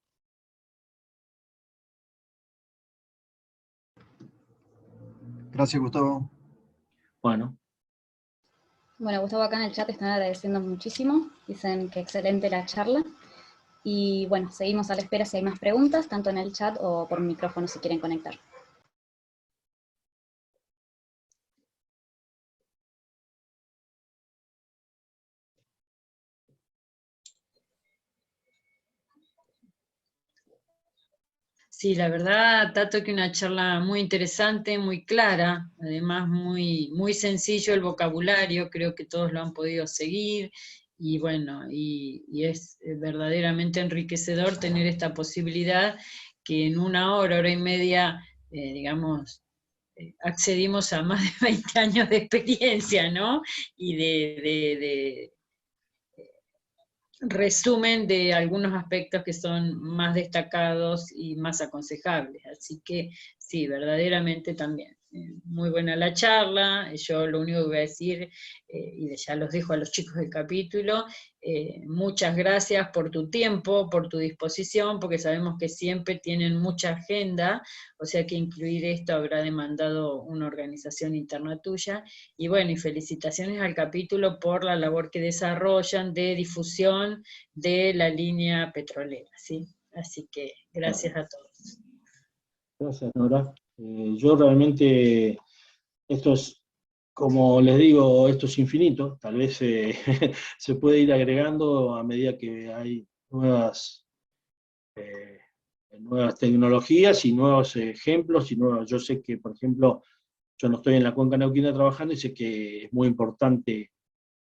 Gracias, Gustavo. Bueno. Bueno, Gustavo, acá en el chat están agradeciendo muchísimo, dicen que excelente la charla. Y bueno, seguimos a la espera si hay más preguntas, tanto en el chat o por micrófono si quieren conectar. Sí, la verdad, Tato, que una charla muy interesante, muy clara, además muy sencillo el vocabulario, creo que todos lo han podido seguir, y bueno, y es verdaderamente enriquecedor tener esta posibilidad que en una hora y media, digamos, accedimos a más de 20 años de experiencia, ¿no? Y de resumen de algunos aspectos que son más destacados y más aconsejables. Así que sí, verdaderamente también. Muy buena la charla. Yo lo único que voy a decir, y ya los dejo a los chicos del capítulo, muchas gracias por tu tiempo, por tu disposición, porque sabemos que siempre tienen mucha agenda, o sea que incluir esto habrá demandado una organización interna tuya. Y bueno, y felicitaciones al capítulo por la labor que desarrollan de difusión de la línea petrolera, ¿sí? Así que gracias a todos. Gracias, Nora. Yo realmente, esto es, como les digo, esto es infinito, tal vez se puede ir agregando a medida que hay nuevas tecnologías y nuevos ejemplos, yo sé que, por ejemplo, yo no estoy en la cuenca neuquina trabajando y sé que es muy importante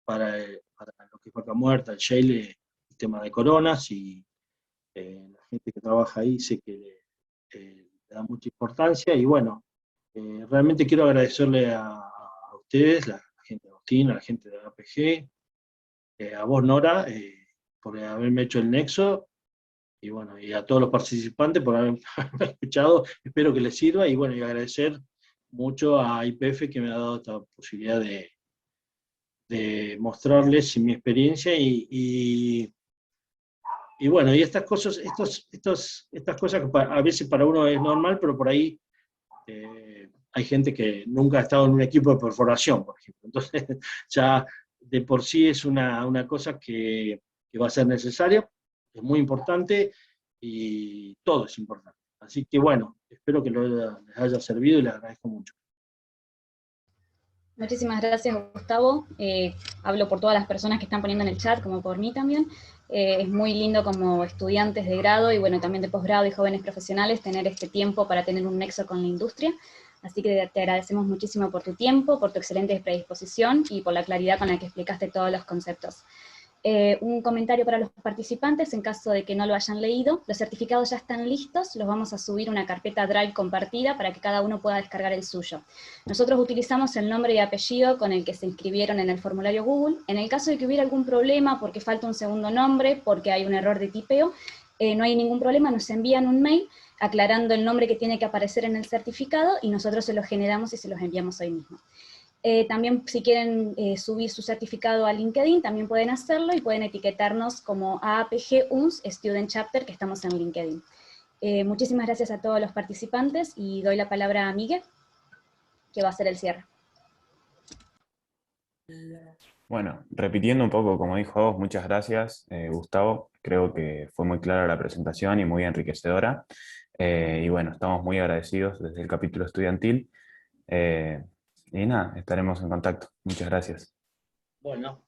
para lo que es Vaca Muerta, el shale, el tema de coronas, y la gente que trabaja ahí sé que le da mucha importancia, y bueno, realmente quiero agradecerle a ustedes, la gente de Agustín, a la gente de APG, a vos, Nora, por haberme hecho el nexo, y bueno, y a todos los participantes por haberme escuchado, espero que les sirva, y bueno, y agradecer mucho a YPF que me ha dado esta posibilidad de mostrarles mi experiencia, y bueno, y estas cosas, estas cosas que a veces para uno es normal, pero por ahí hay gente que nunca ha estado en un equipo de perforación, por ejemplo. Entonces, ya de por sí es una cosa que va a ser necesaria, es muy importante, y todo es importante. Así que bueno, espero que les haya servido y les agradezco mucho. Muchísimas gracias, Gustavo. Hablo por todas las personas que están poniendo en el chat, como por mí también. Es muy lindo como estudiantes de grado y bueno, también de posgrado y jóvenes profesionales tener este tiempo para tener un nexo con la industria. Así que te agradecemos muchísimo por tu tiempo, por tu excelente predisposición y por la claridad con la que explicaste todos los conceptos. Un comentario para los participantes, en caso de que no lo hayan leído, los certificados ya están listos, los vamos a subir a una carpeta Drive compartida para que cada uno pueda descargar el suyo. Nosotros utilizamos el nombre y apellido con el que se inscribieron en el formulario Google. En el caso de que hubiera algún problema, porque falta un segundo nombre, porque hay un error de tipeo, no hay ningún problema, nos envían un mail aclarando el nombre que tiene que aparecer en el certificado y nosotros se los generamos y se los enviamos hoy mismo. También si quieren subir su certificado a LinkedIn, también pueden hacerlo y pueden etiquetarnos como AAPG UNS Student Chapter, que estamos en LinkedIn. Muchísimas gracias a todos los participantes y doy la palabra a Miguel, que va a hacer el cierre. Bueno, repitiendo un poco, como dijo vos, muchas gracias, Gustavo. Creo que fue muy clara la presentación y muy enriquecedora. Y bueno, estamos muy agradecidos desde el capítulo estudiantil. Y nada, estaremos en contacto. Muchas gracias. Bueno,